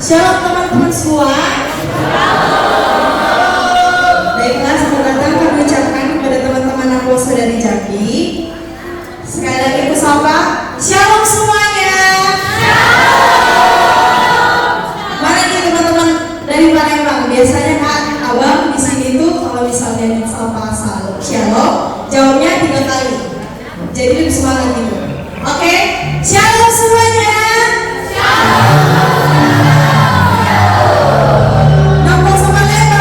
Shalom teman-teman semua. Baiklah, selamat datang kami ucapkan kepada teman-teman Aposo dari Jambi. Sekali lagi aku sapa, Shalom semuanya. Mana nih teman-teman dari Palembang? Biasanya Kak Abang di sini tuh kalau misalnya disapa Shalom, jawabnya 3 kali. Jadi lebih semangat gitu. Oke, Shalom semuanya. Shalom.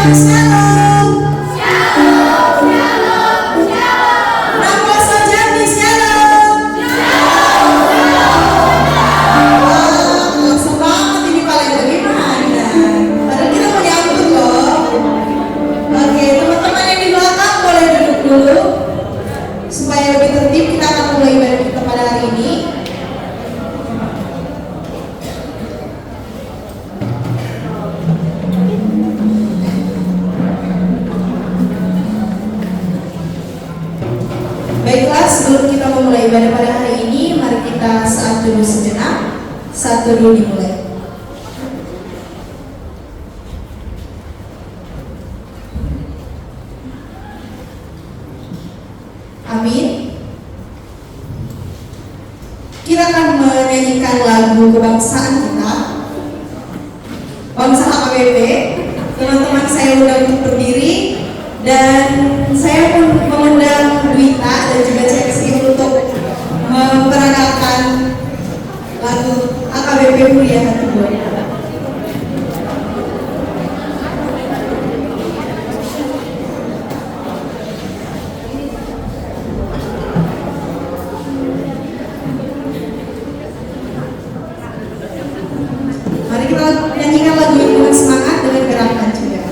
Shalom. Shalom. Shalom. Naposo Jambi shalom. Shalom. Shalom. Langsung banget ini paling bagaimana? Padahal kita mau diangkut loh. Oke, teman-teman yang di belakang boleh duduk dulu supaya lebih tertib. Kita akan mulai ibadah kita pada hari ini. Baiklah, sebelum kita memulai ibadah pada hari ini, mari kita saat dulu sejenak. Saat dulu dimulai. Amin. Kita akan menyanyikan lagu kebangsaan kita, bangsa HKBP. Teman-teman saya undang untuk berdiri, dan saya pun mengundang Duita dan juga CXI untuk memperagakan lagu HKBP Mulia Hati Buaya. Mari kita nyanyikan lagu ini dengan semangat, dengan gerakan juga.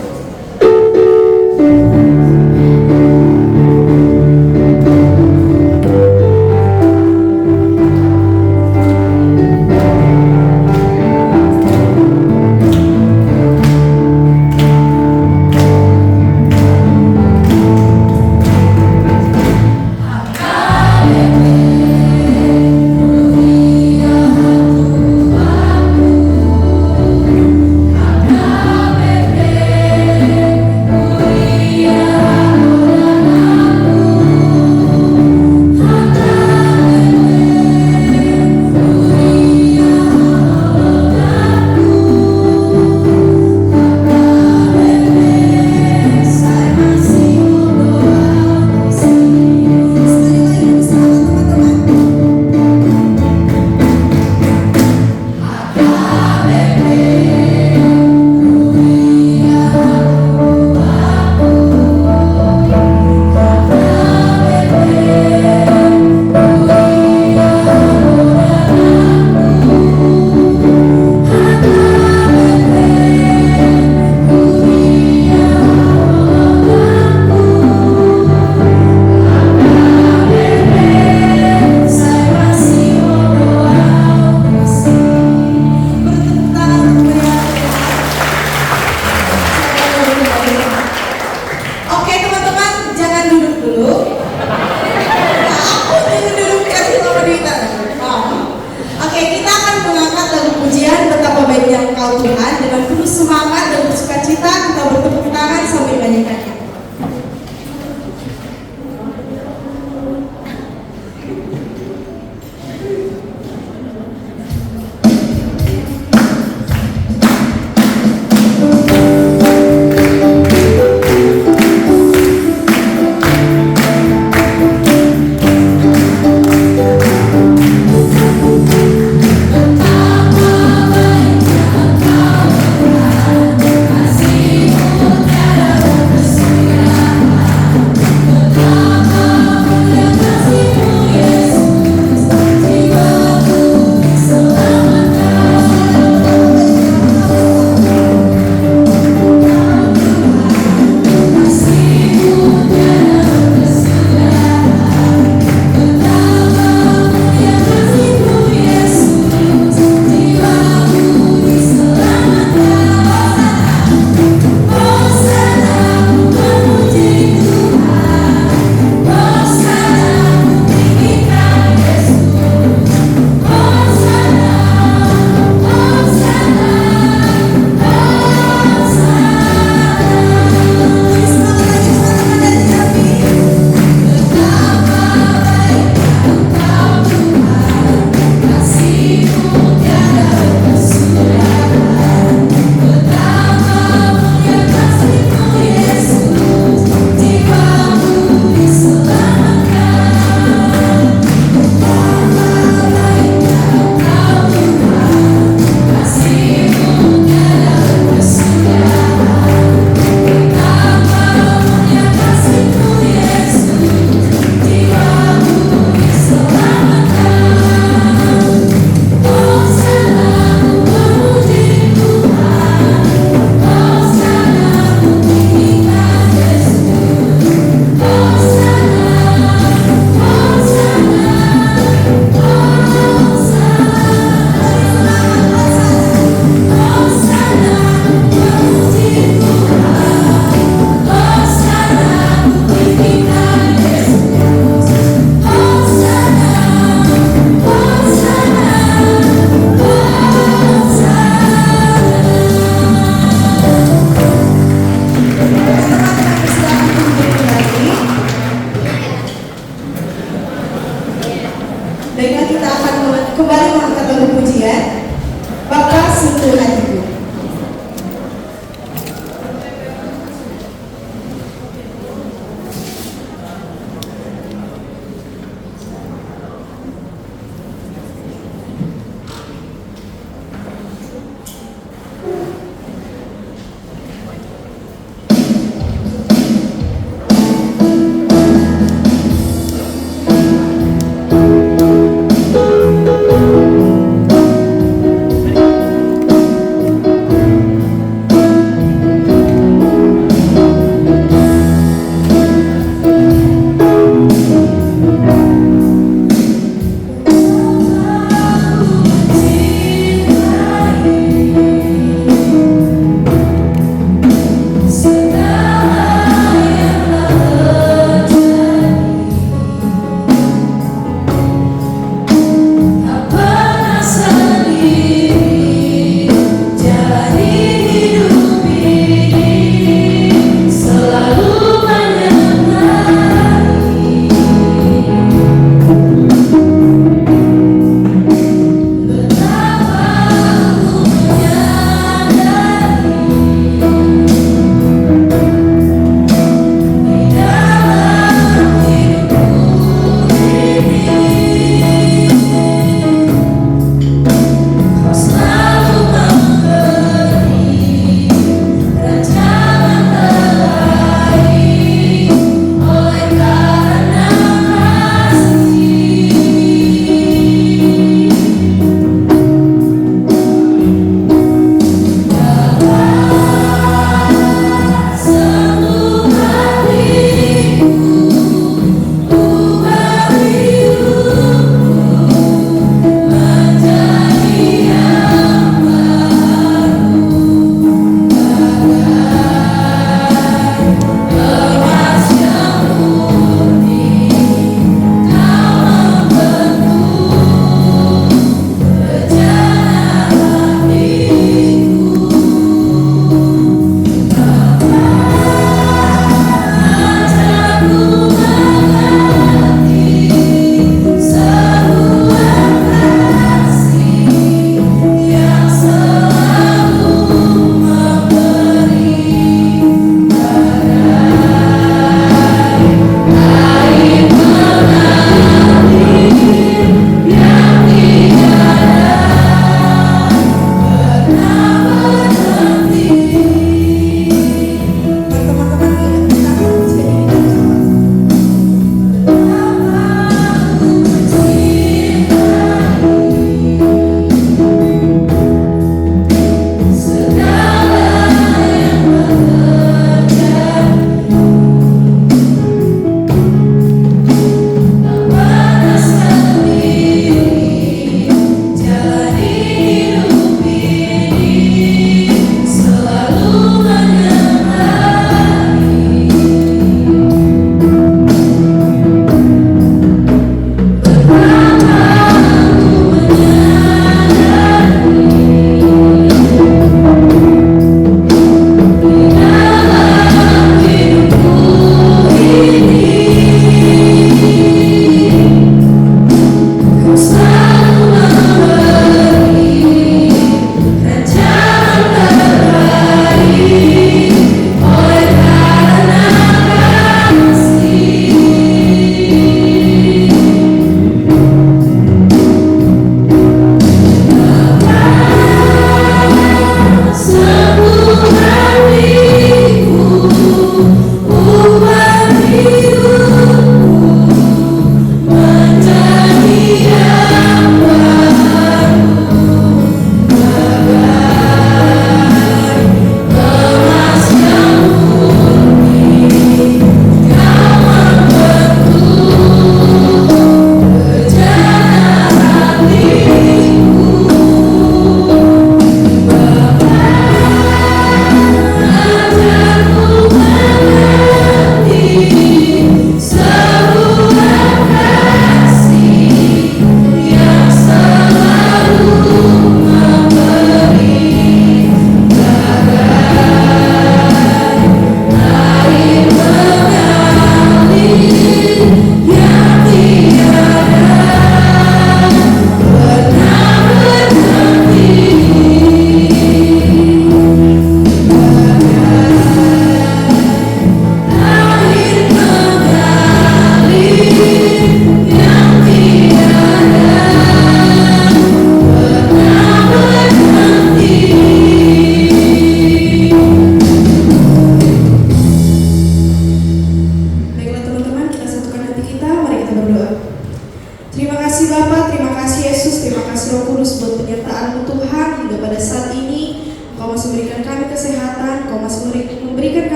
kembali mengangkat lagu pujian Bapak Singgung Hatiku.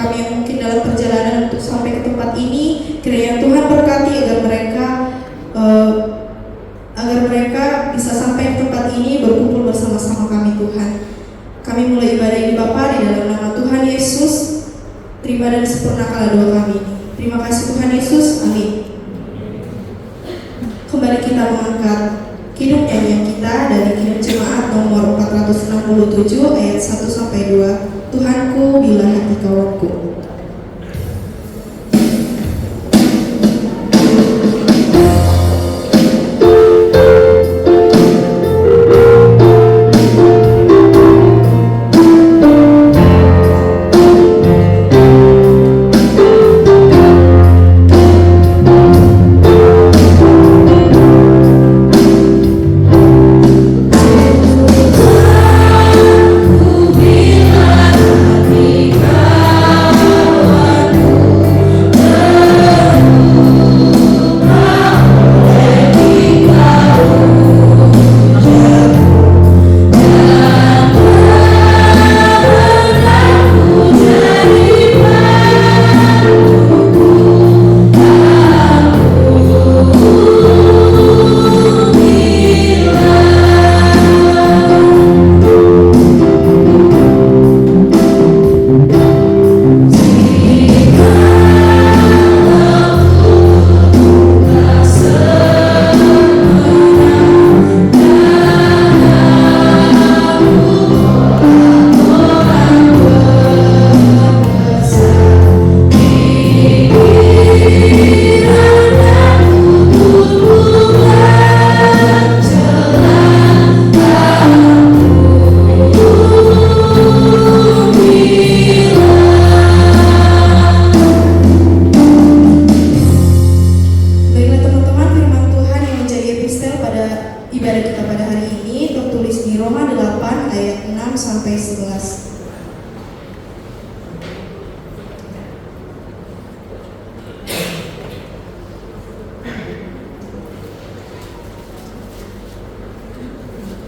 kami yang mungkin dalam perjalanan untuk sampai ke tempat ini, kiranya Tuhan berkati agar mereka bisa sampai di tempat ini berkumpul bersama-sama kami Tuhan. Kami mulai ibadah ini Bapa di dalam nama Tuhan Yesus. Terima dan sempurnakanlah doa kami ini. Terima kasih Tuhan Yesus. Amin. Kembali kita mengangkat kidung nyanyian kita dari kidung jemaat nomor 467 ayat 1 sampai 2. Tuhanku bila hati kawanku.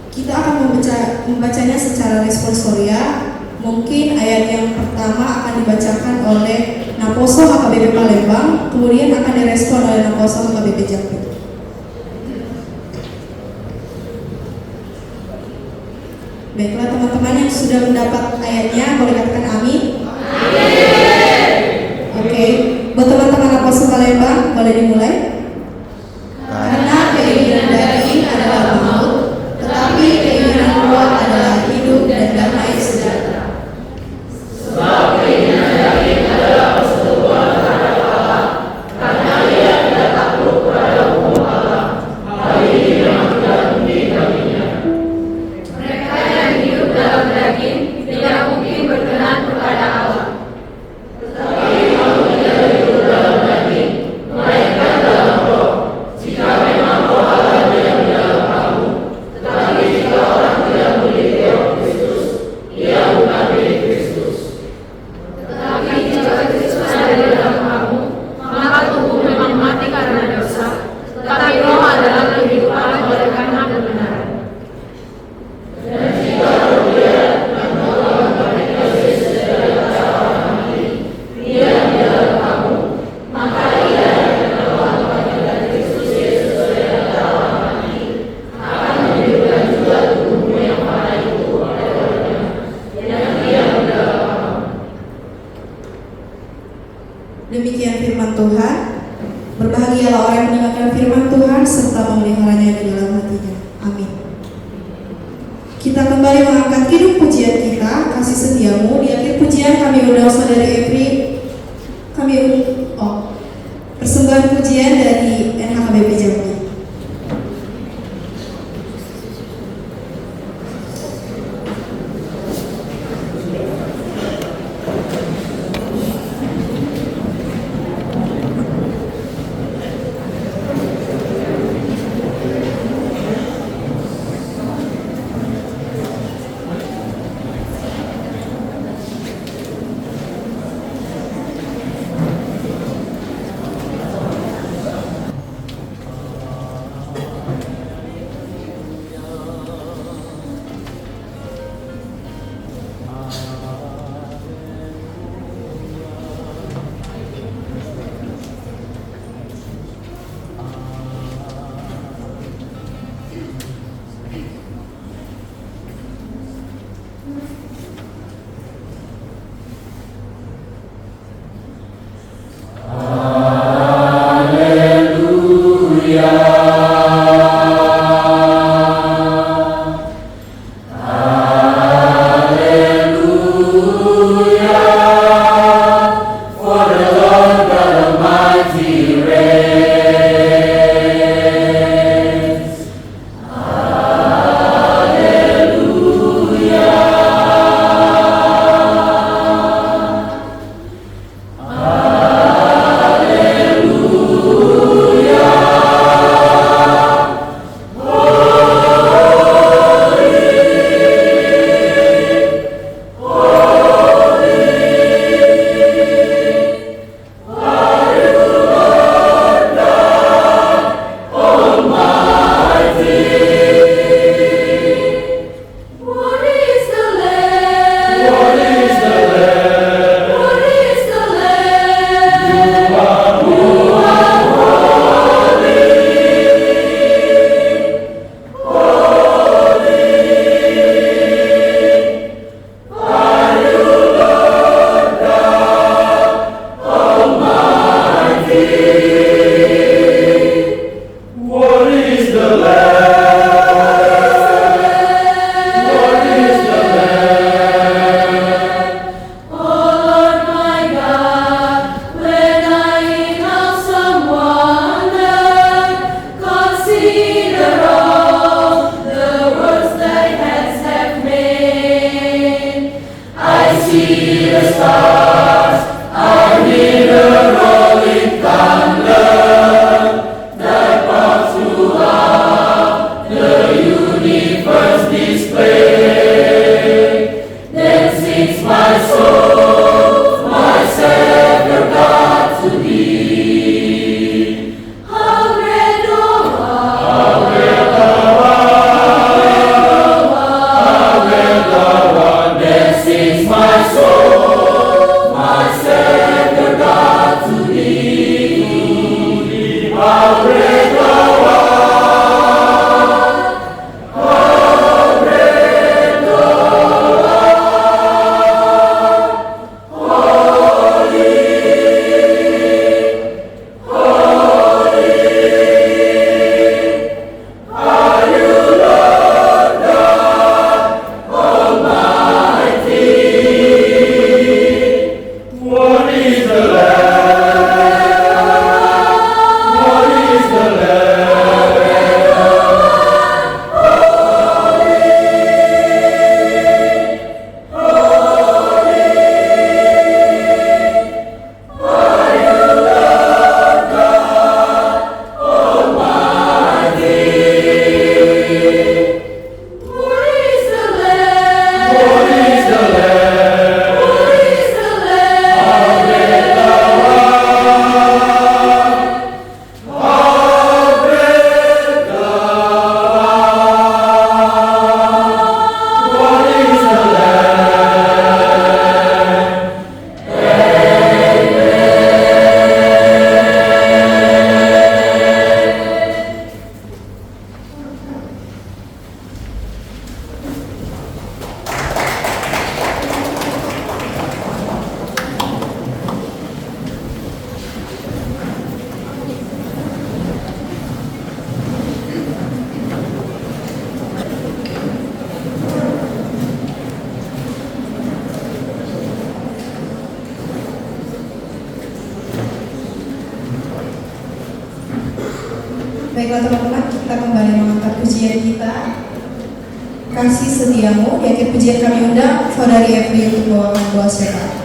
Kita akan membacanya secara responsoria. Mungkin ayat yang pertama akan dibacakan oleh Naposo HKBP Palembang, kemudian akan direspon oleh Naposo HKBP Jambi. Baiklah teman-teman yang sudah mendapat ayatnya, boleh katakan amin. Amin. Oke, buat teman-teman Naposo Palembang, boleh dimulai. Karena keinginan daging adalah maut, tetapi keinginan roh adalah hidup dan damai sejahtera. Sebab keinginan daging adalah perseteruan terhadap Allah, karena ia tidak takluk kepada hukum Allah. Hal ini memang tidak mungkin baginya. Mereka yang hidup dalam daging tidak mungkin berkenan kepada Allah. Tetapi kamu tidak hidup dalam daging, melainkan dalam roh. Jika memang roh Allah yang di dalam kamu, tetapi jika orang tidak memiliki roh Kristus, ia bukan milik Kristus. Tetapi jika Kristus ada di dalam kamu, maka tubuh memang mati karena dosa, tetapi roh adalah kehidupan oleh karena kebenaran. Dan jika roh dia yang menolong bagi Kristus dari orang mati, dia di dalam kamu, maka ia yang menolong bagi Kristus Yesus dari orang mati akan menghidupkan juga tubuhmu yang pada itu oleh rohnya yang dia di dalam kamu. Demikian firman Tuhan. Berbahagialah orang yang mendengarkan firman Tuhan serta memeliharanya di dalam hatinya. Amin. Kita kembali mengangkat kidung pujian kita, Kasih Setiamu. Di akhir pujian kami undang Saudari Evri. Persembahan pujian dari NHKBP Jambi. Baiklah teman-teman, kita kembali mengangkat pujian kita. Kasih setiamu. Di akhir pujian kami undang Saudari Evri untuk membawakan doa syafaat.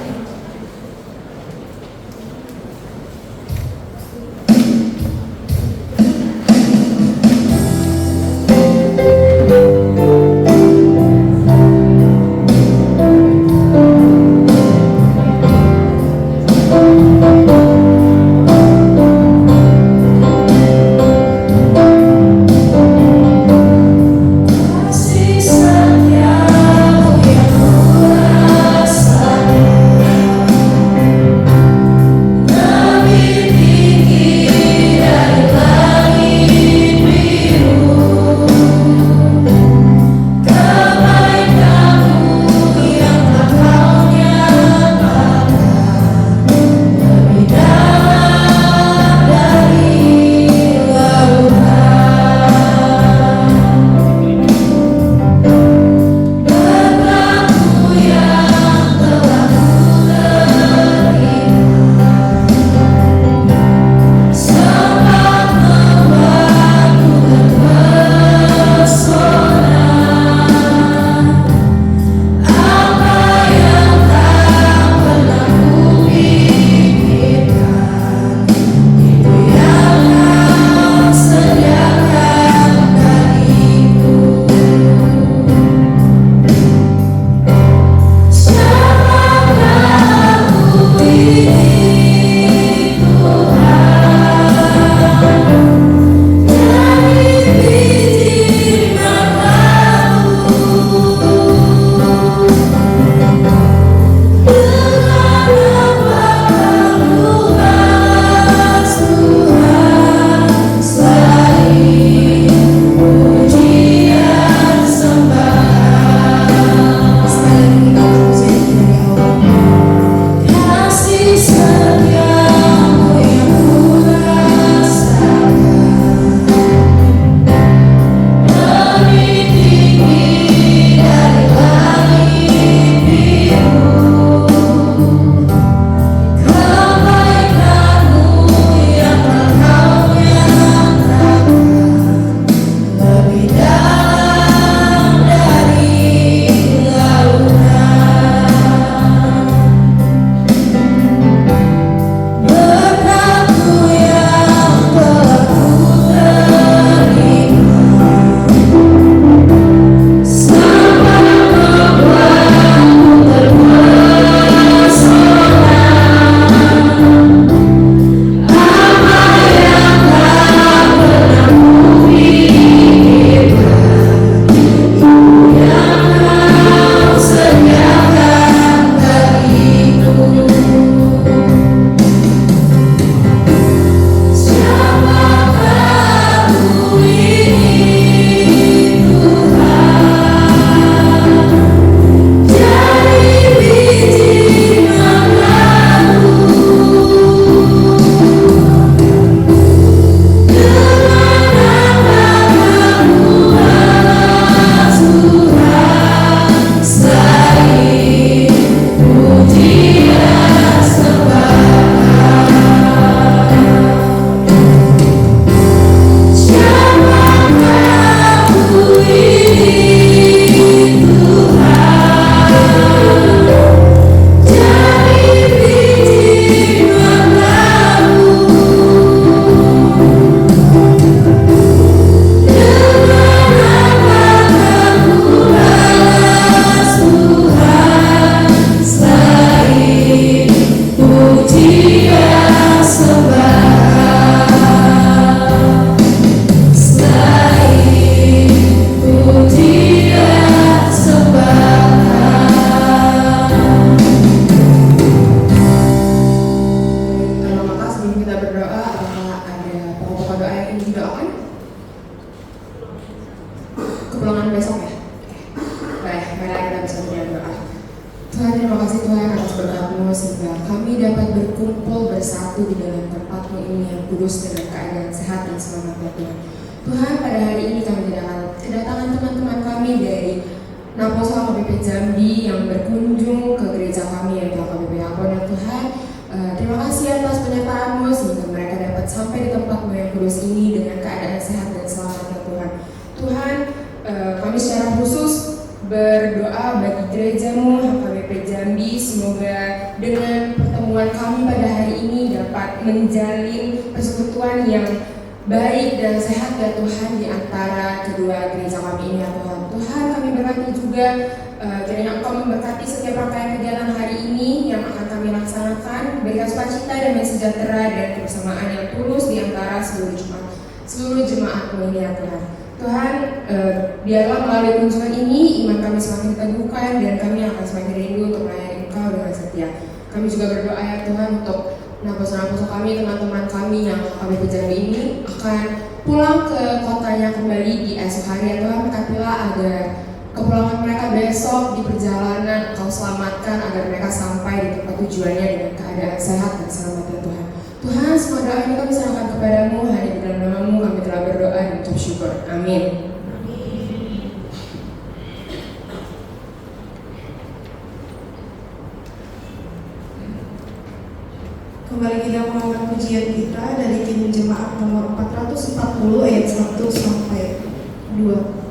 Terima kasih atas penyertaan-Mu sehingga mereka dapat sampai di tempatmu yang kudus ini dengan keadaan sehat menjalin persekutuan yang baik dan sehat ya Tuhan di antara kedua gereja kami ini ya Tuhan. Tuhan, kami berkati juga kiranya Engkau memberkati setiap rangkaian kegiatan hari ini yang akan kami laksanakan, berikan sukacita dan sejahtera dan kebersamaan yang tulus di antara seluruh jemaat-Mu ini ya Tuhan. Tuhan, biarlah melalui kunjungan ini iman kami semakin diteguhkan dan kami akan semakin rindu untuk melayani Engkau dengan setia. Kami juga berdoa ya Tuhan untuk nampus-nampus kami, teman-teman kami yang kami berjanji ini akan pulang ke kotanya kembali di esok hari ya Tuhan. Berkatilah agar kepulangan mereka besok di perjalanan Engkau selamatkan agar mereka sampai di tempat tujuannya dengan keadaan sehat dan selamat ya Tuhan. Tuhan, semua doa ini kami serahkan kepadamu, hanya di dalam nama-Mu kami telah berdoa dan mengucap syukur. Amin. Kembali kita mengangkat pujian kita dari Kim Jemaat nomor 440 ayat 1 sampai 2.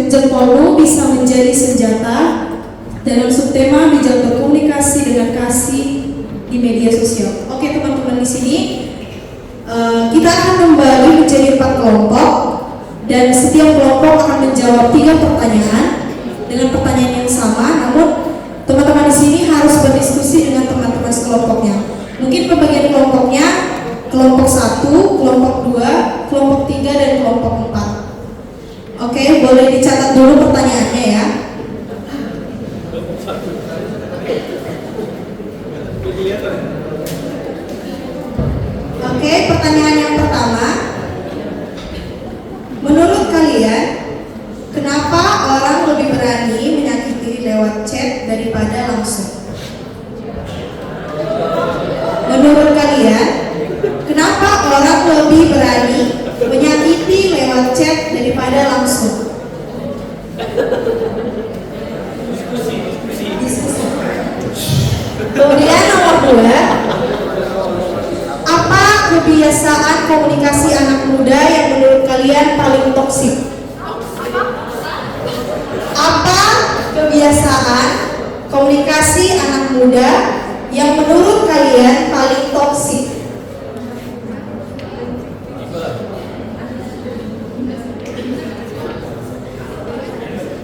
Jempolmu bisa menjadi senjata dalam subtema bijak berkomunikasi dengan kasih di media sosial. Oke teman-teman, di sini kita akan membagi menjadi 4 kelompok dan setiap kelompok akan menjawab 3 pertanyaan dengan pertanyaan yang sama. Namun teman-teman di sini harus berdiskusi dengan teman-teman sekelompoknya. Mungkin pembagian kelompoknya kelompok 1, kelompok 2, kelompok 3 dan kelompok 4. Oke, boleh dicatat dulu pertanyaannya ya. Oke, pertanyaan yang pertama. Menurut kalian, kenapa orang lebih berani menyakiti lewat chat daripada langsung? Menurut kalian, kenapa orang lebih berani menyakiti lewat chat daripada langsung? Diskusi. Kemudian nomor 2, apa kebiasaan komunikasi anak muda yang menurut kalian paling toksik? Apa kebiasaan komunikasi anak muda yang menurut kalian paling toksik?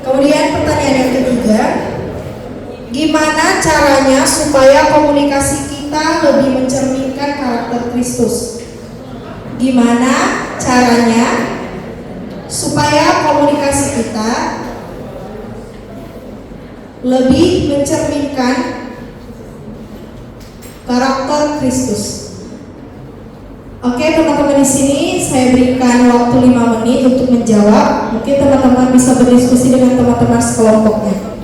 Kemudian pertanyaan yang ketiga, gimana caranya supaya komunikasi kita lebih mencerminkan karakter Kristus? Gimana caranya supaya komunikasi kita lebih mencerminkan karakter Kristus? Oke teman-teman, di sini saya berikan waktu 5 menit untuk menjawab. Mungkin teman-teman bisa berdiskusi dengan teman-teman sekelompoknya.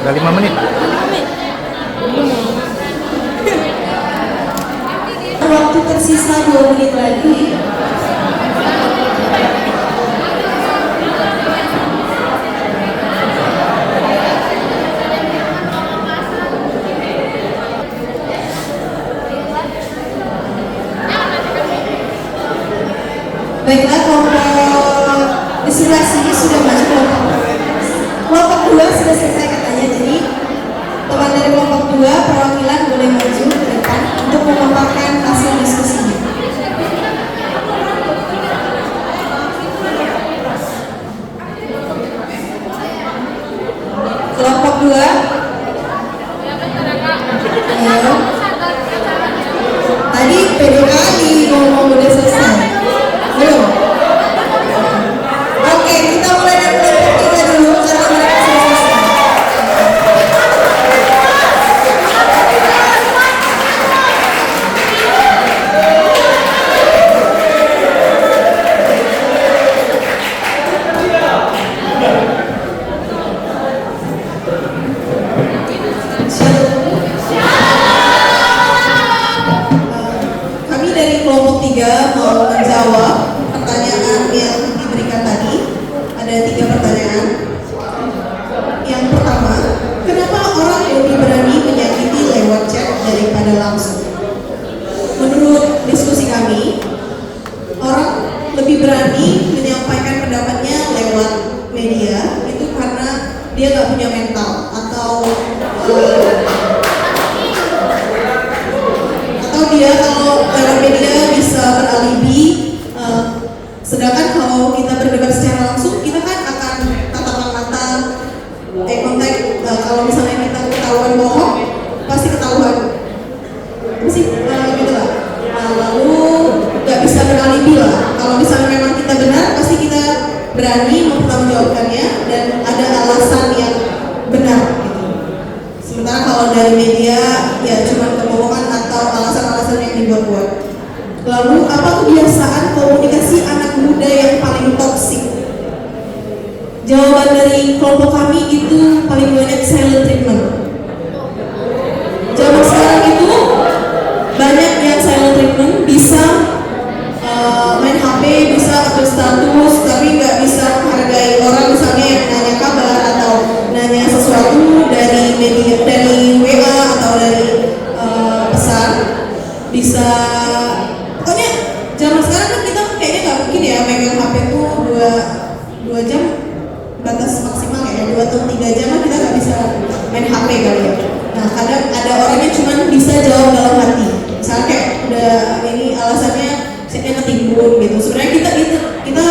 Udah 5 menit. Waktu tersisa 2 menit lagi. Baiklah, kelompok di sebelah sini sudah masuk kelompok 2 sudah selesai katanya. Jadi teman dari kelompok 2 perwakilan boleh maju ke depan untuk memaparkan hasil diskusinya. Kelompok 2, ayo. Tadi pede kali ngomong udah selesai. Belum? Oke, kita mulai dari kelompok 3 dulu karena mereka sudah selesai. Kami dari kelompok 3 mau menjawab pertanyaan yang diberikan tadi. Ada 3 pertanyaan. Yang pertama, kenapa orang lebih berani menyakiti lewat chat daripada langsung? Menurut diskusi kami, orang lebih berani menyampaikan pendapatnya lewat media itu karena dia nggak punya mental atau dia kalau lewat media bisa beralibi, sedangkan kalau kita berdebat secara langsung kita kan akan tatapan mata, kontak, kalau misalnya kita ketahuan bohong pasti ketahuan gitu lah. Lalu nggak bisa beralibi lah. Kalau misalnya memang kita benar pasti kita berani mempertanggungjawabkannya dan ada alasan yang benar gitu. Sementara kalau dari media ya cuma kebohongan atau alasan-alasan yang dibuat-buat. Lalu apa kebiasaan komunikasi anak muda yang paling toksik? Jawaban dari kelompok kami itu paling banyak silent treatment. Zaman sekarang main HP tuh 2 jam batas maksimal ya, 2 atau 3 jam lah kita nggak bisa main HP kali ya. Nah kadang ada orangnya cuma bisa jawab dalam hati, misalnya kayak udah ini alasannya saya ketimbun gitu. Sebenarnya kita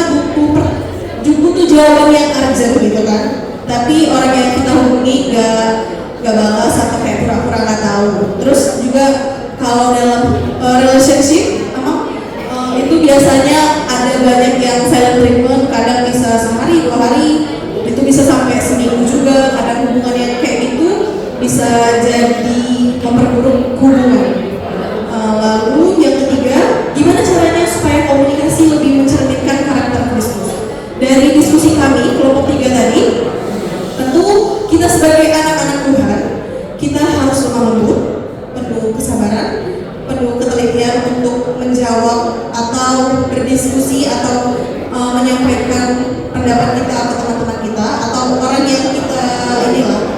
butuh jawaban yang urgent gitu kan, tapi orang yang kita hubungi gak balas atau kayak pura-pura nggak tahu. Terus juga kalau dalam relationship itu biasanya ada banyak yang silent treatment, kadang bisa sehari 2 hari, itu bisa sampai seminggu juga. Kadang hubungan yang kayak gitu bisa jadi memperburuk hubungan. Lalu yang ketiga, gimana caranya supaya komunikasi lebih mencerminkan karakter Kristus? Dari diskusi kami kelompok 3 tadi, tentu kita sebagai anak-anak Tuhan, kita harus lemah lembut, penuh kesabaran, penuh ketelitian untuk menjawab atau berdiskusi atau menyampaikan pendapat kita atau teman-teman kita atau orang yang kita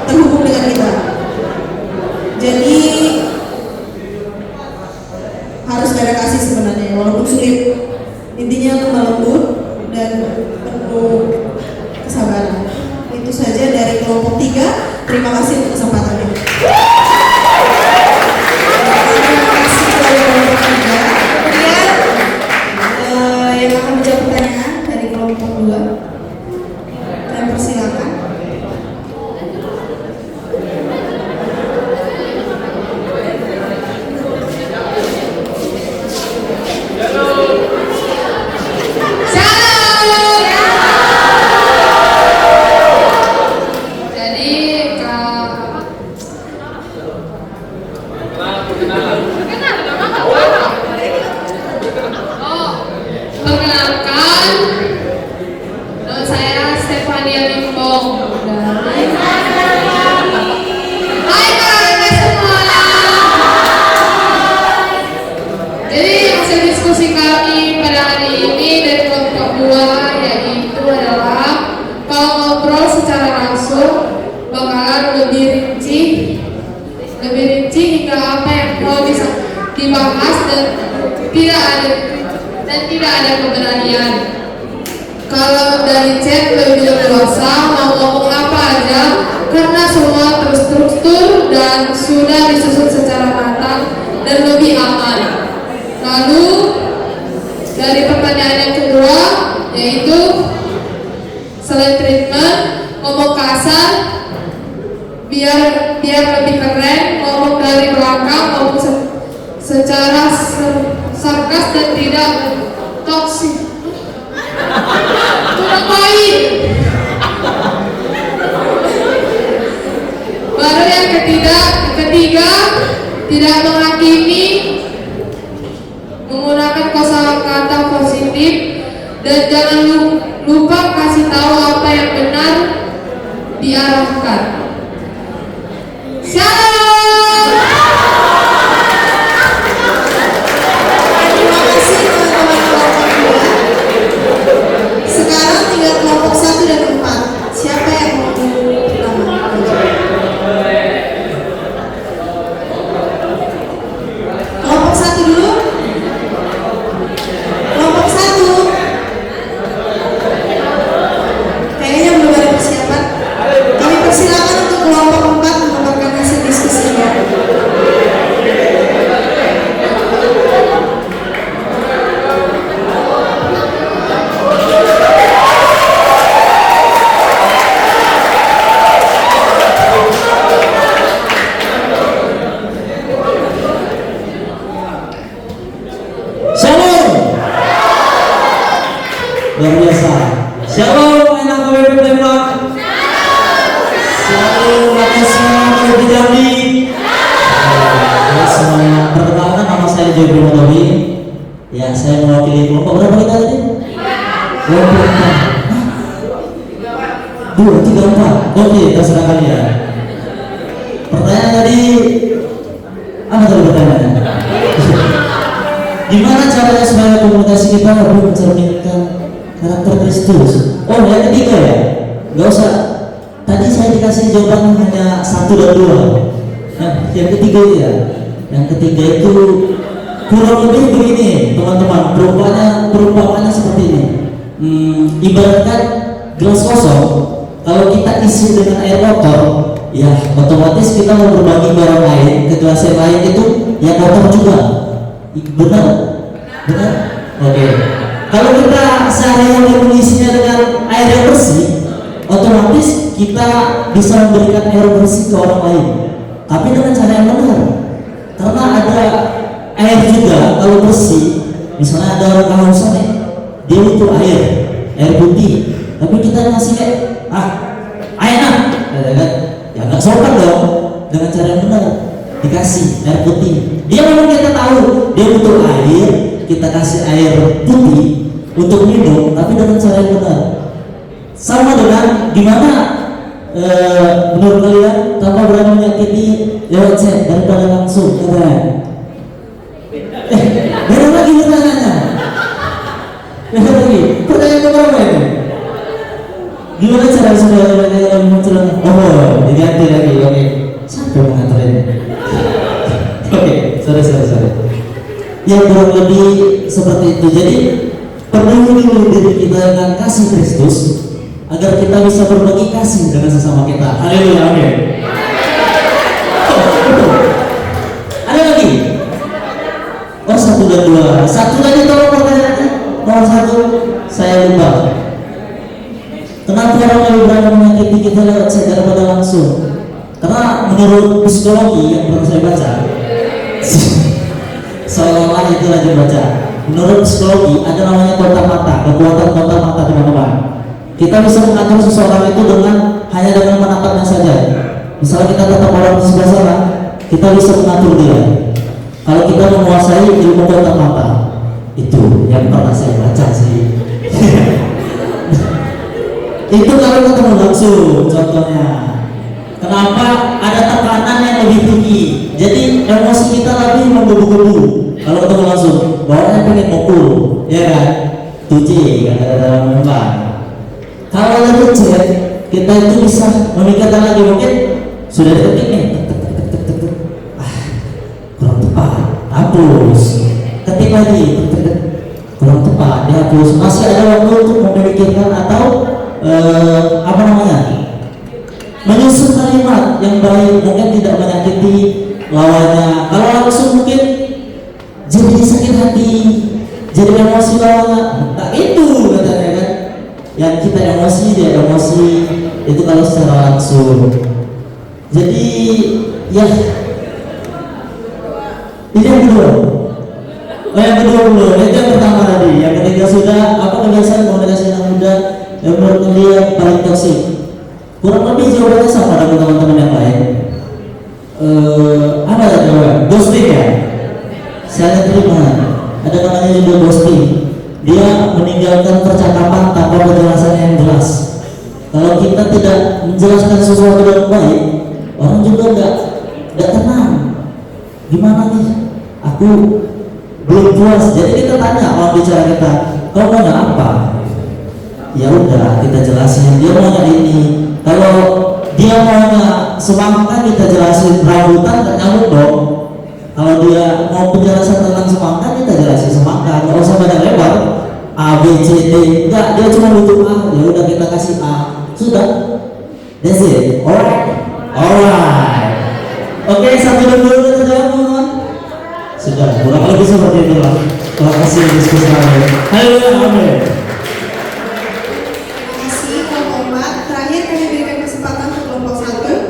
terhubung dengan kita. Jadi harus ada kasih sebenarnya, walaupun sulit. Intinya lemah lembut dan penuh kesabaran. Itu saja dari kelompok 3. Terima kasih untuk kesempatannya. Yang akan menjawab pertanyaan dari kelompok 2, kalian persilakan. Perkenalkan, saya Stefania Limbong dari Hai kakak semua. Jadi hasil diskusi kami pada hari ini dari kelompok 2 yaitu adalah kalau ngobrol secara langsung bakalan lebih rinci hingga apa yang mau bisa dibahas dan tidak ada keberanian. Kalau dari chat lebih leluasa mau ngomong apa aja karena semua terstruktur dan sudah disusun secara matang dan lebih aman. Lalu dari pertanyaan yang kedua yaitu selain treatment, ngomong kasar biar lebih keren, ngomong dari belakang ngomong secara sarkas dan tidak toksik. Kurang baik. Baru yang ketiga tidak menghakimi, menggunakan kosakata positif dan jangan lupa kasih tahu apa yang benar diarahkan. Shalom. Terima kasih teman-teman kelompok 2. Sekarang tinggal kelompok 1 dan 4. Siapa yang mau pertama? Kelompok 1 dulu. Kelompok 1. Kayaknya belum ada persiapan. Kami persilakan untuk kelompok 4 memaparkan hasil diskusinya. Shalom. Luar biasa. Shalom anak KBP Tembak. Shalom anak semua di Jambi. Semuanya, perkenalkan nama saya Joby Motobi. Ya, saya mewakili kelompok berapa kita tadi? Kelompok 4. 2, 3, 4. Oke, terserah kalian. Pertanyaan tadi apa tadi pertanyaannya? Gimana caranya supaya komunikasi kita lebih mencerminkan karakter Kristus? Oh, yang ketiga ya? Gak usah. Tadi saya dikasih jawaban hanya 1 dan 2. Nah, yang ketiga itu ya. Yang ketiga itu kurang lebih begini, teman-teman. Perumpamannya seperti ini. ibaratkan gelas kosong, kalau kita isi dengan air kotor, ya otomatis kita mau berbagi barang lain ke gelas yang lain itu ya kotor juga. Benar? Benar? Oke. Kalau kita sehari-hari mengisinya dengan air yang bersih, otomatis kita bisa memberikan air bersih ke orang lain. Tapi dengan cara yang benar. Karena ada air juga kalau bersih, misalnya ada orang kehausan nih, dia butuh air putih, tapi kita ngasih air kan? Ya nggak sopan dong. Dengan cara yang benar dikasih air putih. Dia memang kita tahu dia butuh air, kita kasih air putih untuk minum, tapi dengan cara yang benar. Sama dengan gimana menurut kalian tanpa berani menyakiti lewat chat daripada langsung kan? Beda lagi pertanyaannya. Beda lagi. Pertanyaan keberapa ini? Gimana cara saudara yang muncul? Oh, diganti lagi. Oke. Sampai mengantarin. Oke, sorry. Ya kurang lebih seperti itu. Jadi penuhi dulu diri kita dengan kasih Kristus agar kita bisa berbagi kasih dengan sesama kita. Haleluya, amin. Ada lagi? Oh, 1 dan 2. 1 lagi tolong pertanyaannya. Nomor 1 saya lupa. Kenapa orang lebih berani menyakiti kita lewat chat daripada langsung? Karena menurut psikologi yang pernah saya baca, seolah-olah itu lagi baca. Menurut psikologi ada namanya kontak mata, kekuatan kontak mata teman-teman. Kita bisa mengatur seseorang itu hanya dengan menatapnya saja. Misalnya kita tatap orang di sebelah sana, kita bisa mengatur dia. Kalau kita menguasai ilmu kontak mata, itu yang pernah saya baca sih. Itu kalau ketemu langsung, contohnya. Kenapa? Ada tekanan yang lebih tinggi. Jadi emosi kita lebih menggebu-gebu. Kalau ketemu langsung, bawaannya pengen mukul, ya kan? Tuci, kan ada dalam memang. Kalau lewat chat, kita itu bisa memikirkan lagi, mungkin sudah detik nih, kurang tepat, hapus, ketik lagi, kurang tepat, dihapus. Masih ada waktu untuk memikirkan atau menyusun kalimat yang baik, mungkin tidak menyakiti lawannya. Kalau langsung mungkin jadi sakit hati, jadi emosi lawannya. Tak itu katanya kan. Yang kita emosi, dia emosi. Itu kalau secara langsung. Jadi ya ini yang kedua. Yang kedua belum. Itu yang pertama tadi. Yang ketiga sudah. Apa kebiasaan komunikasi yang mudah yang menurut dia paling toksik? Kurang lebih jawabannya sama dengan teman-teman yang lain. Apa ya jawaban? Ghosting ya? Saya terima. Ada namanya juga ghosting. Dia meninggalkan percakapan tanpa penjelasan yang jelas. Kalau kita tidak menjelaskan sesuatu dengan baik, orang juga nggak tenang. Gimana nih? Aku belum puas. Jadi kita tanya orang bicara kita, kau maunya apa? Ya udah, kita jelasin. Dia maunya ini. Kalau dia maunya semangka, kita jelasin rambutan dan nyamuk dong. Kalau dia mau penjelasan tentang semangka, kita jelasin semangka. Nggak usah banyak lebar. A, B, C, D. Enggak, dia cuma butuh A. Ya udah kita kasih A. Sudah. That's it. Alright. Oke, 1 dan 2 udah terjawab teman-teman. Sudah. Kurang lebih seperti itulah. Terima kasih diskusi kami. Halo, amin. Terakhir kami berikan kesempatan untuk kelompok 1.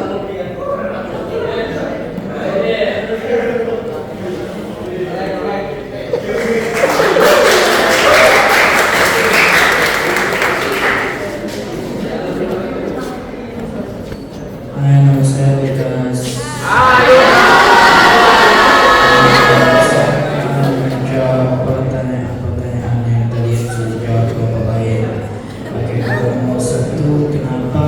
Nama saya Lukas. Menjawab pertanyaan yang tadi sudah dijawab kelompok lain. Oke, kalau nomor 1, kenapa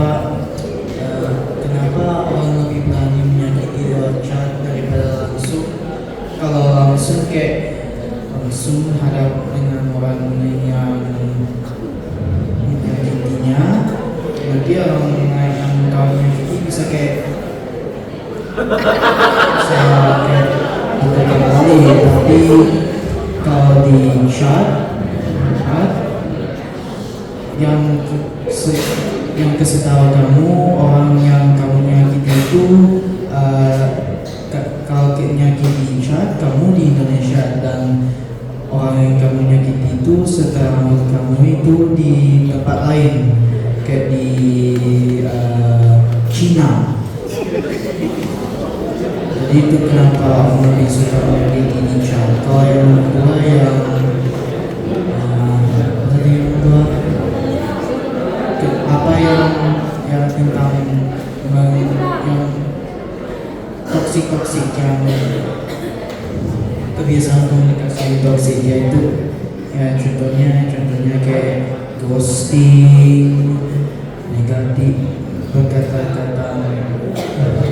orang lebih berani menyakiti lewat chat daripada langsung? Kalau langsung kayak langsung hadap dengan orang yang menyakitinya, nanti orang yang kau menyakiti bisa kayak bukan kembali, tapi kalau di chat yang kesetahu kamu, orang yang kamu nyakiti itu kalau nyakiti Chad, kamu di Indonesia, dan orang yang kamu nyakiti itu setelah kamu itu di tempat lain, kayak di Cina. Jadi itu kenapa aku lebih suka menyakiti di Chad. Kalau yang kedua apa yang tentang yang toksik yang kebiasaan komunikasi yang toksik, yaitu ya contohnya kayak ghosting, negatif, berkata-kata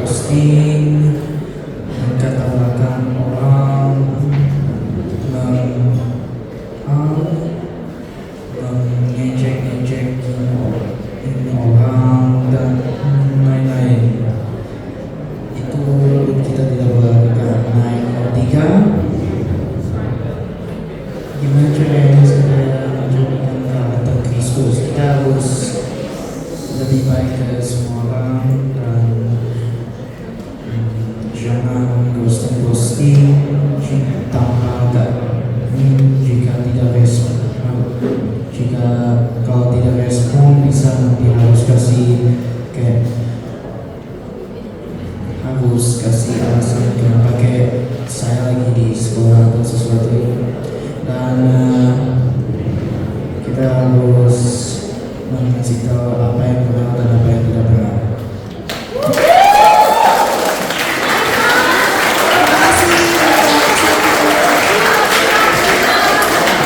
ghosting, berkata belakang orang, ngejek orang dan lain-lain. Itu kita tidak boleh lakukan. Nah, yang ketiga, gimana caranya supaya menjadikan karakter Kristus? Kita harus lebih baik ke semua orang dan jangan ghosting tanpa jika tidak respon. Jika kalau tidak respon, bisa nanti harus kasih alasan kenapa, kayak saya lagi di sekolah atau sesuatu itu. Dan kita harus mengasih tahu apa yang benar dan apa yang tidak benar.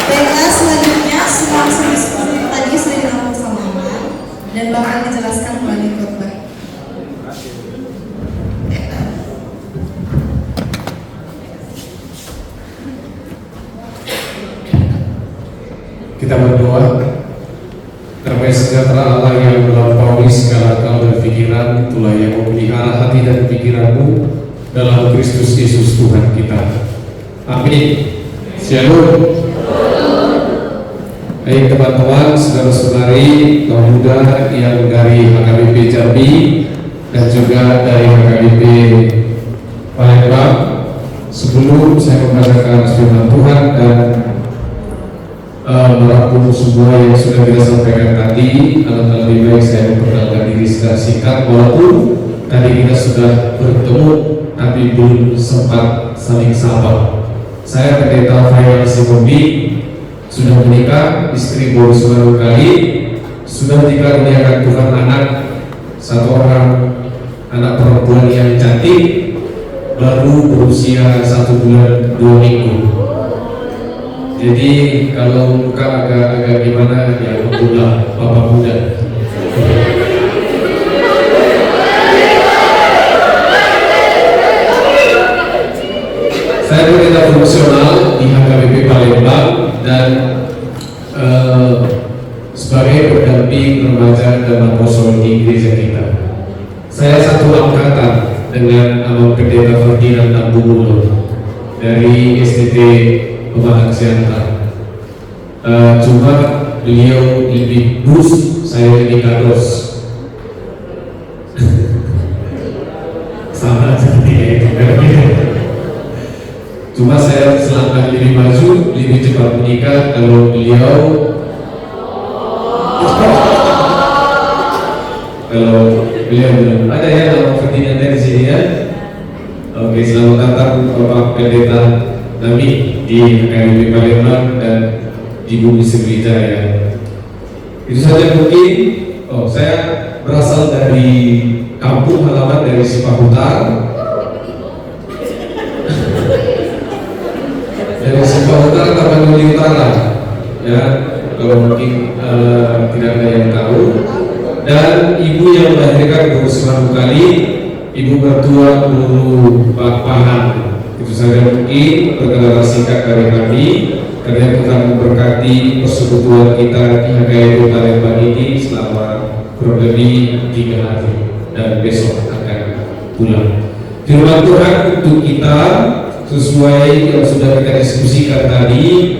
Baiklah, selanjutnya semua seperti tadi sudah dilakukan sama Amar dan bakal dijelaskan melalui khotbah. Kita berdoa. Damai sejahtera Allah yang melampaui segala akal dan pikiran, itulah yang memelihara hati dan pikiranmu dalam Kristus Yesus Tuhan kita. Amin. Shalom. Baik teman-teman, saudara-saudari, kaum muda yang dari HKBP Jambi dan juga dari HKBP Palembang, sebelum saya membacakan firman Tuhan dan merangkum semua yang sudah kita sampaikan tadi, alangkah lebih baik saya memperkenalkan diri secara singkat. Walaupun tadi kita sudah bertemu tapi belum sempat saling sapa. Saya Pendeta Faisal Simombi, sudah menikah, istri baru sebaru kali, sudah dikaruniakan Tuhan anak, satu orang anak perempuan yang cantik, baru berusia 1 bulan 2 minggu. Jadi kalau muka agak gimana ya, alhamdulillah bapak muda. Saya pendeta fungsional di HKBP Palembang dan sebagai pendamping remaja dan apostol di gereja kita. Saya satu angkatan dengan nama Pendeta Ferdinand Tambumulo dari STT Pemalang Siantar. Cuma beliau lebih bus, saya lebih kados. Sama seperti itu. Cuma saya selangkah lebih maju, lebih cepat menikah. Kalau beliau belum ada ya nama Ferdinand dari sini ya. Oke, selamat datang Bapak Pendeta Nami di HKBP Palembang dan di Bumi Sriwijaya. Itu saja mungkin. Saya berasal dari kampung halaman dari Sipahutar. Dari Sipahutar Tapanuli Utara. Ya, kalau mungkin tidak ada yang tahu. Dan ibu yang melahirkan baru 9 kali, ibu mertua Guru Pak Pahan. Itu saja mungkin perkenalan singkat dari kami. Karena Tuhan memberkati persekutuan kita di HKBP Palembang ini selama kurang lebih 3 hari dan besok akan pulang. Firman Tuhan untuk kita sesuai yang sudah kita diskusikan tadi,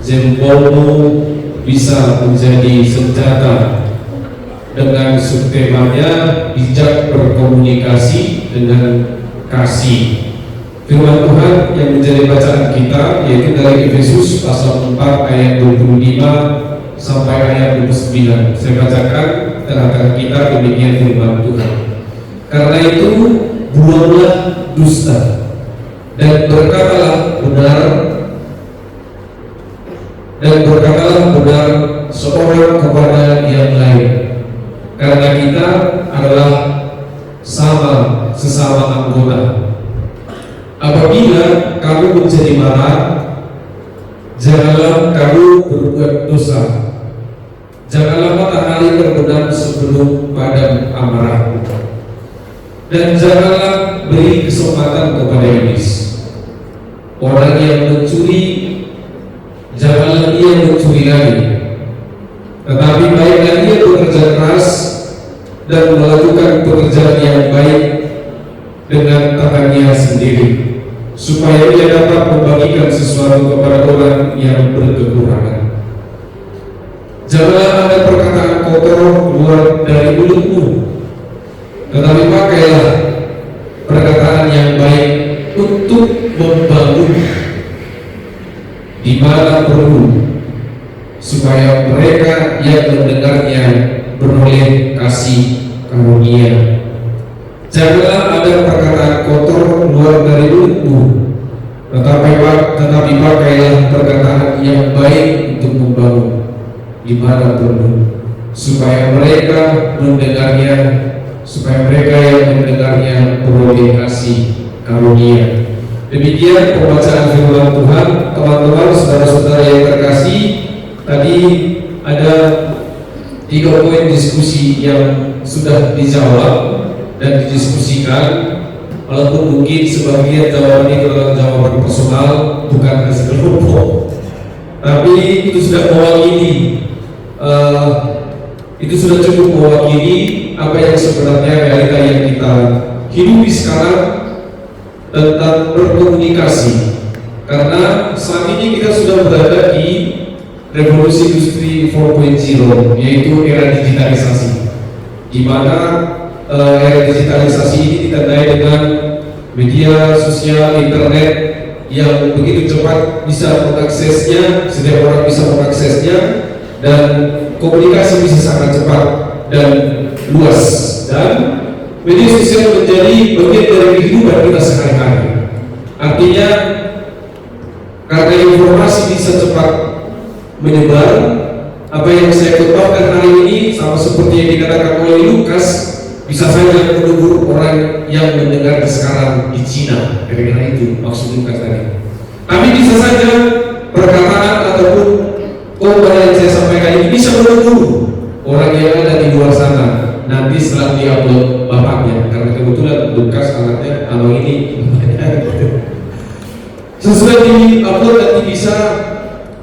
Zembomu bisa menjadi senjata dengan subtemanya bijak berkomunikasi dengan kasih. Firman Tuhan yang menjadi bacaan kita yaitu dari Efesus pasal 4 ayat 25 sampai ayat 29. Saya bacakan tengah-tengah kita demikian firman Tuhan. Karena itu buanglah dusta dan berkatalah benar seorang kepada yang lain, karena kita adalah sesama anggota. Apabila kamu menjadi marah, janganlah kamu berbuat dosa. Janganlah matahari terbenam sebelum padam amarah, dan janganlah beri kesempatan kepada iblis. Orang yang mencuri, janganlah ia mencuri lagi, tetapi baiklah ia bekerja keras dan melakukan pekerjaan yang baik dengan tangannya sendiri, supaya ia dapat membagikan sesuatu kepada orang yang berkekurangan. Janganlah ada perkataan kotor keluar dari mulutmu, tetapi pakailah perkataan yang baik untuk membangun di mana perlu, supaya mereka yang mendengarnya beroleh kasih karunia. Janganlah ada perkataan kotor keluar dari mulutmu, tetapi pakailah perkataan yang baik untuk membangun di mana perlu, supaya mereka yang mendengarnya beroleh kasih karunia. Demikian pembacaan firman Tuhan. Teman-teman, saudara-saudara yang terkasih, tadi ada 3 poin diskusi yang sudah dijawab dan didiskusikan. Walaupun mungkin sebagian jawaban itu adalah jawaban personal, bukan hasil kelompok, tapi itu sudah mewakili, itu sudah cukup mewakili apa yang sebenarnya realita yang kita hidupi sekarang tentang berkomunikasi. Karena saat ini kita sudah berada di revolusi industri 4.0, yaitu era digitalisasi, di mana era digitalisasi ini ditandai dengan media sosial, internet yang begitu cepat bisa mengaksesnya, setiap orang bisa mengaksesnya, dan komunikasi bisa sangat cepat dan luas, dan media sosial menjadi bagian dari kehidupan kita sehari-hari. Artinya, karena informasi bisa cepat menyebar, apa yang saya kutbahkan hari ini sama seperti yang dikatakan oleh Lukas, bisa saja menegur orang yang mendengar sekarang di Cina. Kira-kira itu maksud Lukas tadi. Tapi bisa saja perkataan ataupun khotbah yang saya sampaikan ini bisa menegur orang yang ada di luar sana nanti setelah diupload bapaknya, karena kebetulan Lukas anaknya kalau ini sesuai diupload nanti bisa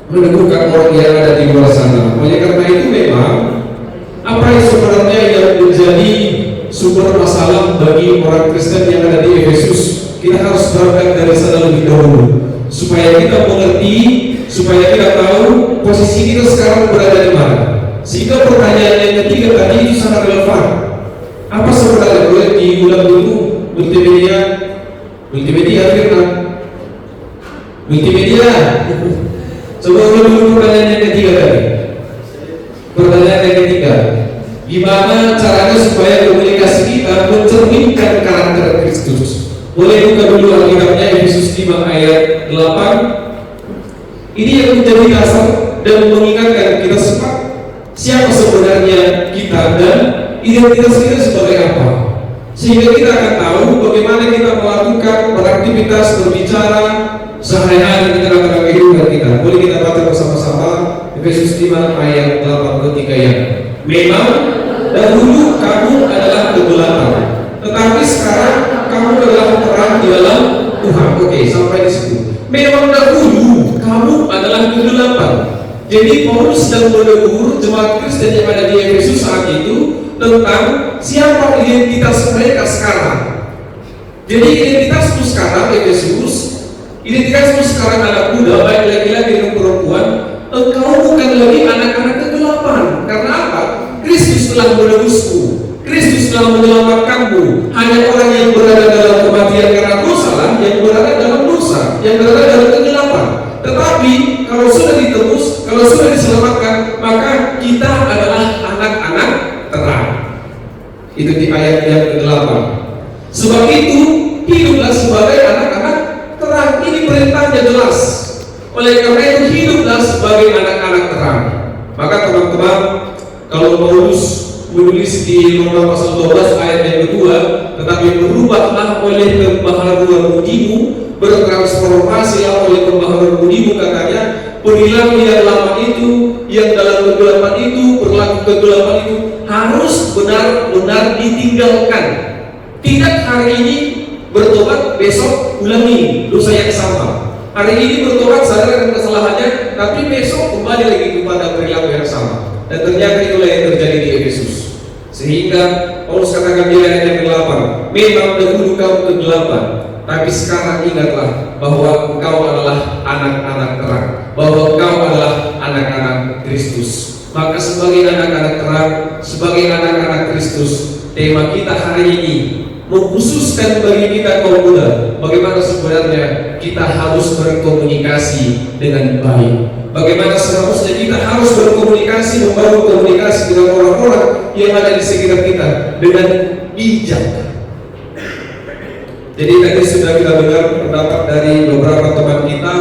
menegurkan orang yang ada di luar sana. Oleh karena itu memang apa yang sebenarnya yang menjadi sumber masalah bagi orang Kristen yang ada di Efesus, kita harus berangkat dari sana lebih dahulu supaya kita mengerti, supaya kita tahu posisi kita sekarang berada di mana. Sehingga pertanyaan yang ketiga tadi itu sangat relevan. Apa sebenarnya boleh diulang dulu? Multimedia firman multimedia. Coba ulang dulu pertanyaan yang ketiga tadi. Pertanyaan yang ketiga, gimana caranya supaya komunikasi kita mencerminkan karakter Kristus? Boleh buka dulu Alkitabnya, Efesus 5 ayat 8. Ini yang menjadi dasar dan mengingatkan kita siapa sebenarnya kita dan identitas kita sebagai apa, sehingga kita akan tahu bagaimana kita melakukan beraktivitas, berbicara sehari-hari di tengah-tengah kehidupan kita. Boleh kita baca bersama-sama Efesus 5 ayat 8 ketika yang memang dahulu kamu adalah kegelapan, tetapi sekarang kamu adalah terang di dalam Tuhan. Oke, sampai di situ. Memang dahulu kamu adalah kegelapan. Jadi Paulus sedang menegur jemaat Kristen yang ada di Efesus saat itu tentang siapa identitas mereka sekarang. Jadi identitasmu sekarang Efesus, identitasmu sekarang anak muda, baik laki-laki dan perempuan, engkau bukan lagi anak-anak kegelapan. Karena apa? Kristus telah menebusmu, Kristus telah menyelamatkanmu. Hanya orang yang berada dalam kematian karena dosa lah yang berada dalam dosa, yang berada dalam kegelapan. Tetapi kalau sudah ditebus, kalau sudah diselamatkan, maka kita adalah anak-anak terang. Itu di ayat yang ke-8. Sebab itu hiduplah sebagai anak-anak terang. Ini perintahnya jelas. Oleh karena itu hiduplah sebagai anak-anak terang. Maka teman-teman, kalau Paulus menulis di Roma pasal 12 ayat yang kedua, tetapi berubahlah oleh pembaharuan budimu, bertransformasilah oleh pembaharuan budimu, katanya, perilaku yang lama itu, yang dalam kegelapan itu, perilaku kegelapan itu harus benar-benar ditinggalkan. Tidak hari ini bertobat, besok ulangi dosa yang sama. Hari ini bertobat, sadar akan kesalahannya, tapi besok kembali lagi kepada perilaku yang sama. Dan ternyata itulah yang terjadi di Efesus. Sehingga Paulus katakan di ayat yang ke-8, memang dahulu kau kegelapan, tapi sekarang ingatlah bahwa engkau adalah anak-anak terang, bahwa engkau adalah anak-anak Kristus. Maka sebagai anak-anak terang, sebagai anak-anak Kristus, tema kita hari ini mengkhususkan bagi kita kaum muda, bagaimana sebenarnya kita harus berkomunikasi dengan baik. Bagaimana seharusnya kita harus berkomunikasi, membangun komunikasi dengan orang-orang yang ada di sekitar kita dengan bijak. Jadi tadi sudah kita dengar pendapat dari beberapa teman kita,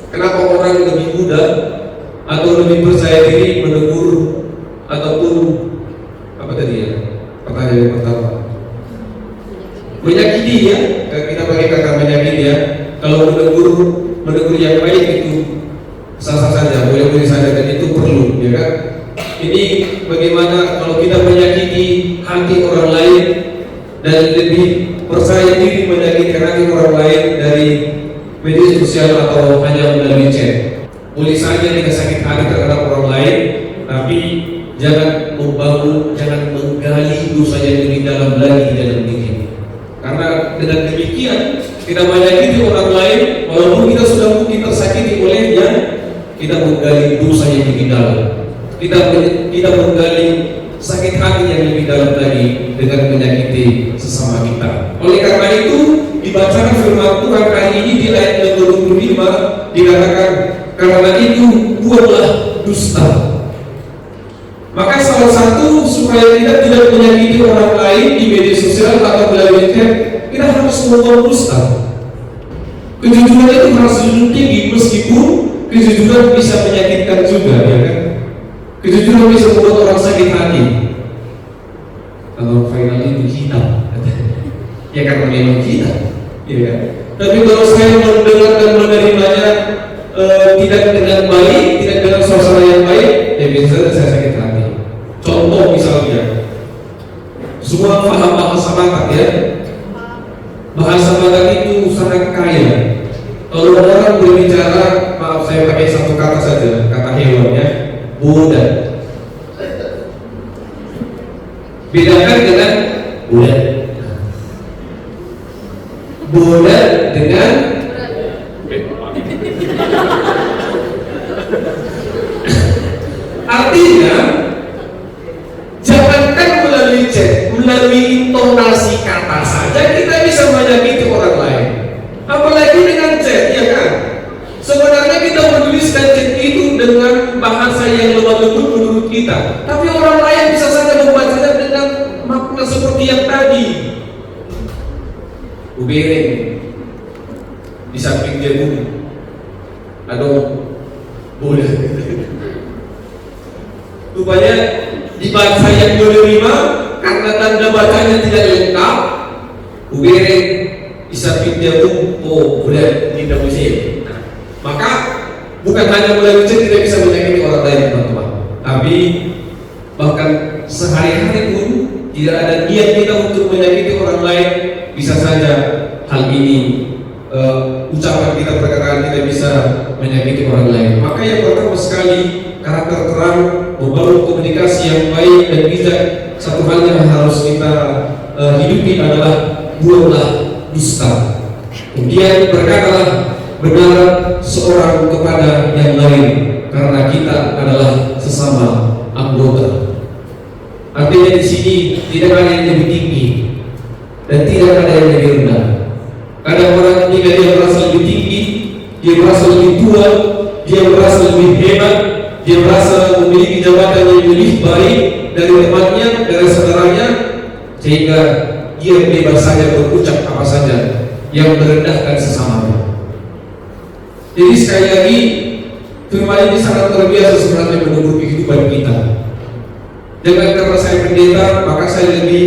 kenapa orang lebih muda atau lebih percaya diri menegur ataupun apa tadi ya, pertanyaan yang pertama, menyakiti ya, kita pakai kata menyakiti ya. Kalau menegur yang baik itu sah-sah saja, boleh-boleh saja, dan itu perlu, ya kan? Ini bagaimana kalau kita menyakiti hati orang lain dan lebih percaya diri menyakiti hati orang lain dari media sosial atau hanya melalui chat. Boleh saja kita sakit hati terhadap orang lain, tapi jangan membangun, jangan menggali dosa yang lebih dalam lagi di dalam diri. Karena dengan demikian kita menyakiti orang lain, walaupun kita sudah mungkin tersakiti olehnya, kita menggali dosa yang lebih dalam. Kita menggali sakit hati yang lebih dalam lagi dengan menyakiti sesama kita. Oleh karena itu, dibacakan firman Tuhan hari ini di ayat yang ke-25 dikatakan, karena itu buatlah dusta. Maka salah satu supaya kita tidak menyakiti orang lain di media sosial atau melalui chat, kita harus membuat dusta. Kejujuran itu harus tinggi, meskipun kejujuran bisa menyakitkan juga, ya kan? Kejujuran bisa membuat orang sakit hati. Kalau finalnya itu hitam, ya karena memang hitam, ya kan? Tapi kalau saya mendengar dan menerimanya tidak dengan baik, tidak dengan suasana yang baik, ya biasanya saya sakit hati. Contoh misalnya, semua paham bahasa Batak ya. Bahasa Batak itu sangat kaya. Kalau orang berbicara, maaf saya pakai satu kata saja, kata hewan ya, bodan. Bedakan dengan bodan. Bodan dengan artinya jangankan melalui chat, melalui intonasi kata saja kita bisa menyakiti orang lain. Apalagi dengan chat, ya kan? Sebenarnya kita menuliskan chat itu dengan bahasa yang lemah lembut menurut kita, tapi orang lain bisa saja membacanya dengan makna seperti yang tadi. Ubereng di samping jagung, aduh, boleh. Rupanya dibaca yang menerima karena tanda bacanya tidak lengkap. Ubereng di samping jagung, oh boleh tidak bisa. Maka bukan hanya melalui chat kita bisa menyakiti orang lain, teman-teman, tapi bahkan sehari-hari pun tidak ada niat kita untuk menyakiti orang lain, bisa saja hal ini ucapan kita, perkataan kita bisa menyakiti orang lain. Maka yang pertama sekali, karakter terang, membangun komunikasi yang baik dan bijak. Satu hal yang harus kita hidupi adalah buatlah dusta. Kemudian berkatalah benar seorang kepada yang lain. karena kita adalah sesama anggota. Artinya di sini tidak ada yang lebih tinggi dan tidak ada yang lebih rendah. Kadang orang ketika dia merasa lebih tinggi, dia merasa lebih tua, dia merasa lebih hebat, dia merasa memiliki jabatan yang lebih baik dari temannya, dari saudaranya, sehingga dia bebas saja berucap apa saja yang merendahkan sesamanya. Jadi sekali lagi, firman ini sangat luar biasa sebenarnya menurut kehidupan kita. Jangan karena saya pendeta maka saya lebih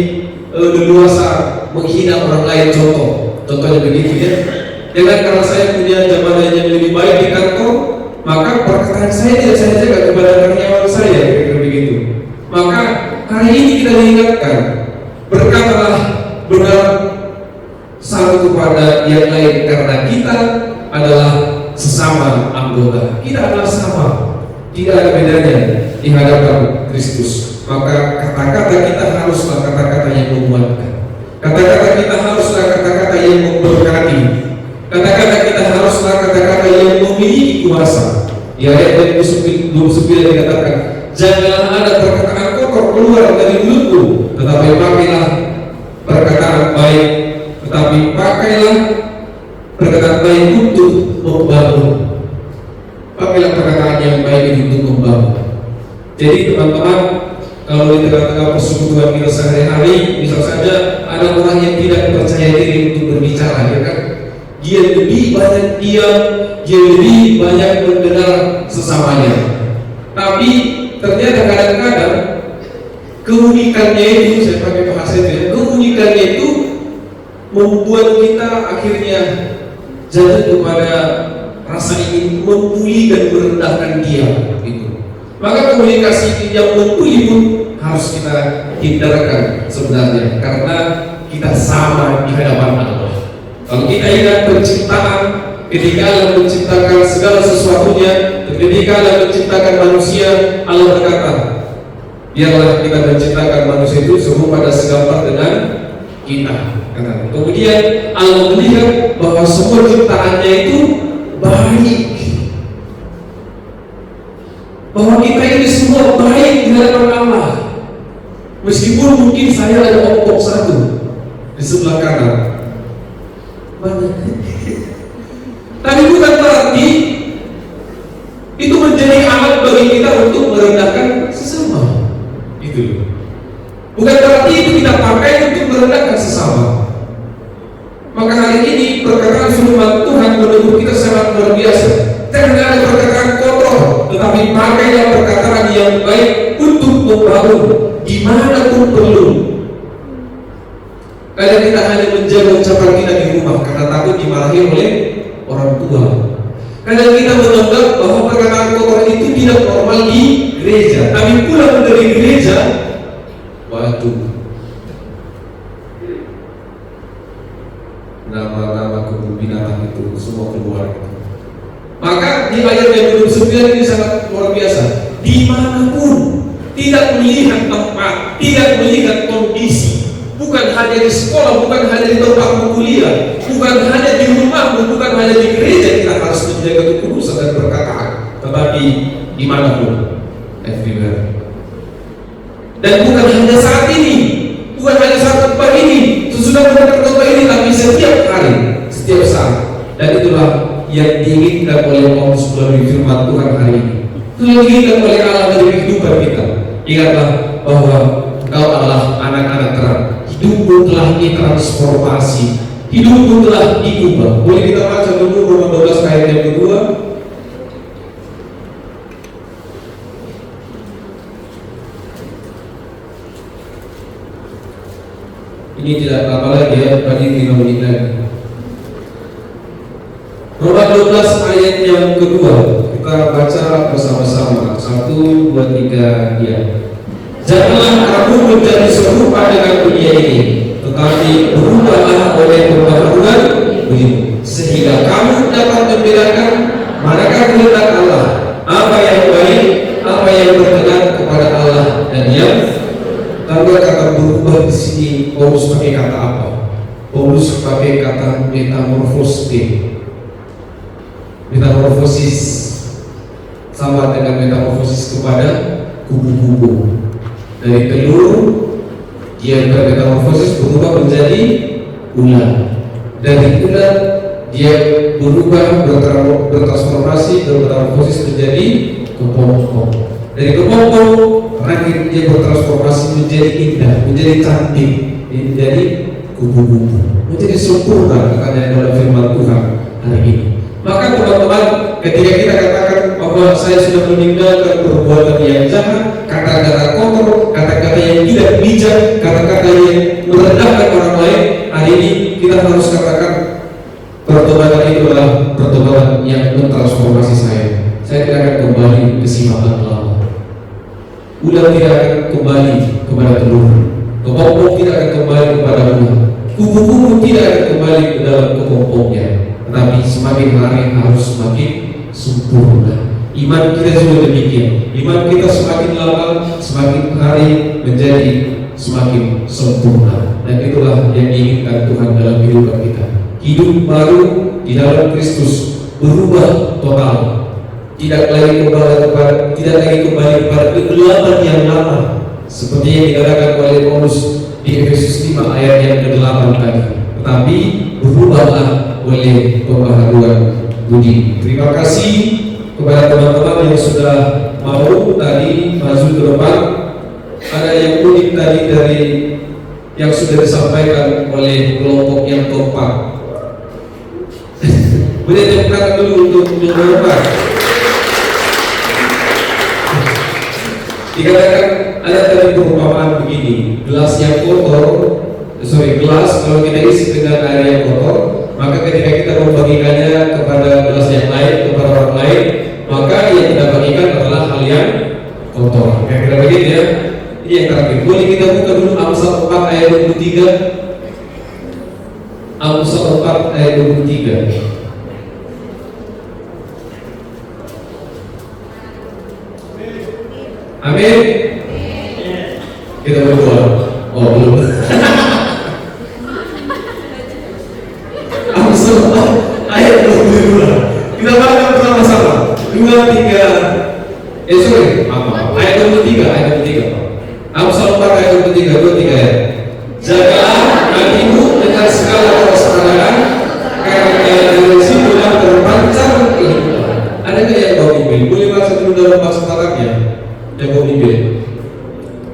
leluasa menghina orang lain, contohnya begitu ya. Jangan karena saya punya jabatan yang lebih baik di kantor maka perkataan saya tidak saya jaga kepada karyawan saya, kira-kira begitu. Maka hari ini kita diingatkan, berkatalah benar satu kepada yang lain karena kita adalah sesama anggota. Kita adalah sama, tidak ada bedanya di hadapan Kristus. Maka kata-kata kita haruslah kata-kata yang menguatkan. Kata-kata kita haruslah kata-kata yang memberkati. Kata-kata kita haruslah kata-kata yang memiliki kuasa. Di ayat 29 dikatakan, janganlah ada perkataan kotor keluar dari mulutmu, tetapi pakailah perkataan baik, tetapi pakailah perkataan baik untuk membangun. Pakailah perkataan yang baik untuk membangun. Jadi teman-teman, kalau di tengah-tengah persekutuan kita sehari-hari, misal saja ada orang yang tidak percaya diri untuk berbicara, ya kan? Dia lebih banyak diam, dia lebih banyak mendengar sesamanya. Tapi ternyata kadang-kadang keunikannya itu, saya pakai bahasa itu ya, keunikannya itu membuat kita akhirnya jatuh kepada rasa ingin membuli dan merendahkan dia, gitu. Maka komunikasi yang membuli pun harus kita hindarkan sebenarnya, karena kita sama di hadapan Allah. Kalau kita ingat penciptaan, ketika Allah menciptakan segala sesuatunya, ketika Allah menciptakan manusia, Allah berkata, biarlah kita menciptakan manusia itu semua pada segambar dengan kita. Kemudian Allah melihat bahwa semua ciptaannya itu baik, bahwa kita ini semua baik di hadapan Allah. Meskipun mungkin saya ada ompok satu di sebelah kanan, tapi bukan berarti itu menjadi alat bagi kita untuk merendahkan sesama. Itu bukan berarti itu kita pakai untuk merendahkan sesama. Maka hari ini perkataan firman Tuhan menurut kita sangat luar biasa. Jangan ada perkataan kotor, tetapi pakailah perkataan yang baik untuk membangun dimanapun perlu. Kadang kita hanya menjaga ucapan kita di rumah karena takut dimarahi oleh orang tua. Kadang kita menganggap bahwa perkataan kotor itu tidak normal di gereja, tapi pulang dari gereja, waduh, nama-nama kebun binatang itu semua keluar. Maka di ayat yang ke-29 ini sangat luar biasa. Dimanapun, tidak melihat tempat, tidak melihat kondisi. Bukan hanya di sekolah, bukan hanya di tempat kuliah, bukan hanya di rumah, bukan hanya di gereja kita harus menjaga kekudusan dan perkataan, tetapi dimanapun, everywhere. Dan bukan hanya saat ini, bukan hanya saat khotbah ini, sesudah mendengar khotbah ini, tapi setiap hari, setiap saat. Dan itulah yang diinginkan oleh Paulus melalui firman Tuhan hari ini. Itu yang diinginkan oleh Allah dari kehidupan kita. Ingatlah bahwa engkau adalah anak-anak terang. Hidupmu telah ditransformasi, hidupmu telah diubah. Boleh kita baca dulu Roma 12 ayat yang kedua. Ini tidak apa lagi ya, bagi 3 menit lagi. Roma 12 ayat yang kedua, kita baca bersama-sama. 1, 2, 3, ya. Janganlah kamu menjadi serupa dengan dunia ini, tetapi berubahlah oleh pembaharuan dirimu, sehingga kamu dapat membedakan manakah kehendak Allah, apa yang baik, apa yang berkenan kepada Allah, dan yang tahu kata berubah di sini. Paulus pakai kata apa? Paulus pakai kata metamorfosis. sama dengan metamorfosis kepada kubu-kubu. Dari telur dia bermetamorfosis berubah menjadi ular. Dari ular dia berubah bertransformasi bermetamorfosis menjadi kepompong. Dari kepompong terakhir dia bertransformasi menjadi indah, menjadi cantik, menjadi kubu-kubu, menjadi sempurna katanya dalam firman Tuhan hari ini. Maka teman-teman, ketika kita katakan bahwa saya sudah meninggalkan perbuatan yang jahat, kata-kata kotor, kata-kata yang tidak bijak, kata-kata yang merendahkan orang lain, hari ini kita harus katakan pertobatan itu adalah pertobatan yang mentransformasi saya. Saya tidak akan kembali ke simpanan lama. Ular tidak akan kembali kepada telur, kepompong tidak akan kembali kepada ular, kubu-kubu tidak akan kembali ke dalam kepompongnya. Tetapi semakin hari harus semakin sempurna. Iman kita juga demikian. Iman kita semakin lama, semakin hari menjadi semakin sempurna. Dan itulah yang diinginkan Tuhan dalam kehidupan kita. Hidup baru di dalam Kristus, berubah total. Tidak lagi kembali kepada kegelapan yang lama, seperti yang dikatakan oleh Paulus di Efesus 5 ayat yang ke-8 tadi. Tetapi berubahlah oleh pembaharuan budi. Terima kasih kepada teman-teman yang sudah mau tadi maju ke depan. Ada yang unik tadi dari yang sudah disampaikan oleh kelompok yang keempat. Boleh tepuk tangan dulu untuk yang keempat. Dikatakan ada tadi perumpamaan begini, gelas kalau kita isi dengan air yang kotor, maka ketika kita membagikannya kepada gelas yang lain, kepada orang lain, maka yang kita bagikan adalah hal yang kotor. Kira-kira begitu ya. Ini yang terakhir. Boleh kita buka dulu Amsal 4 ayat 23. Amsal 4 ayat 23. Amin. Kita berdoa. Oh belum. Amsal ayat 22. Kita baca bersama-sama. 2, 3. Ayat 23. Amsal 4 ayat 23. 2, 3 ya. Jagalah hatimu dengan segala kewaspadaan, karena dari situlah terpancar kehidupan. Adakah yang bawa Bimbel? Boleh baca dulu dalam bahasa Arabnya. Yang bawa Bimbel.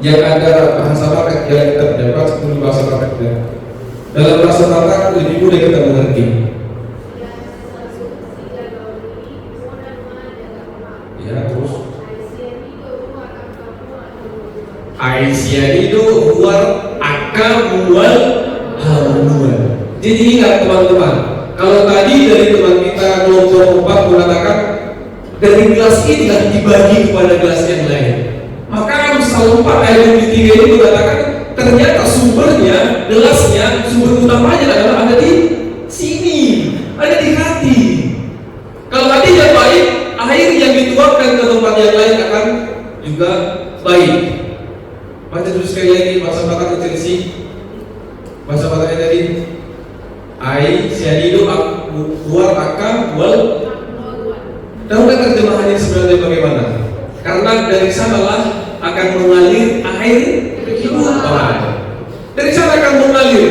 Yang ada bahasa Batak yang kita tidak baca dulu bahasa Bataknya. Dalam bahasa Batak lebih mudah kita mengerti. Ya terus. Aisyah itu luar akal mual haluan. Jadi ingat teman-teman, kalau tadi dari teman kita kelompok 4 mengatakan dari gelas ini tidak dibagi kepada gelas yang lain, maka Amsal 4 ayat 23 ini mengatakan ternyata sumbernya, gelasnya, sumber utamanya adalah ada di sini, ada di hati. Kalau hatinya baik, air yang dituangkan ke tempat yang lain akan juga baik. Baca dulu sekali lagi bahasa Batak Chelsea. Bahasa Bataknya tadi ai sianidu keluar akal wal. Tahukah terjemahannya sebenarnya bagaimana? Karena dari sanalah akan mengalir air kehidupan. Dari sana akan mengalir.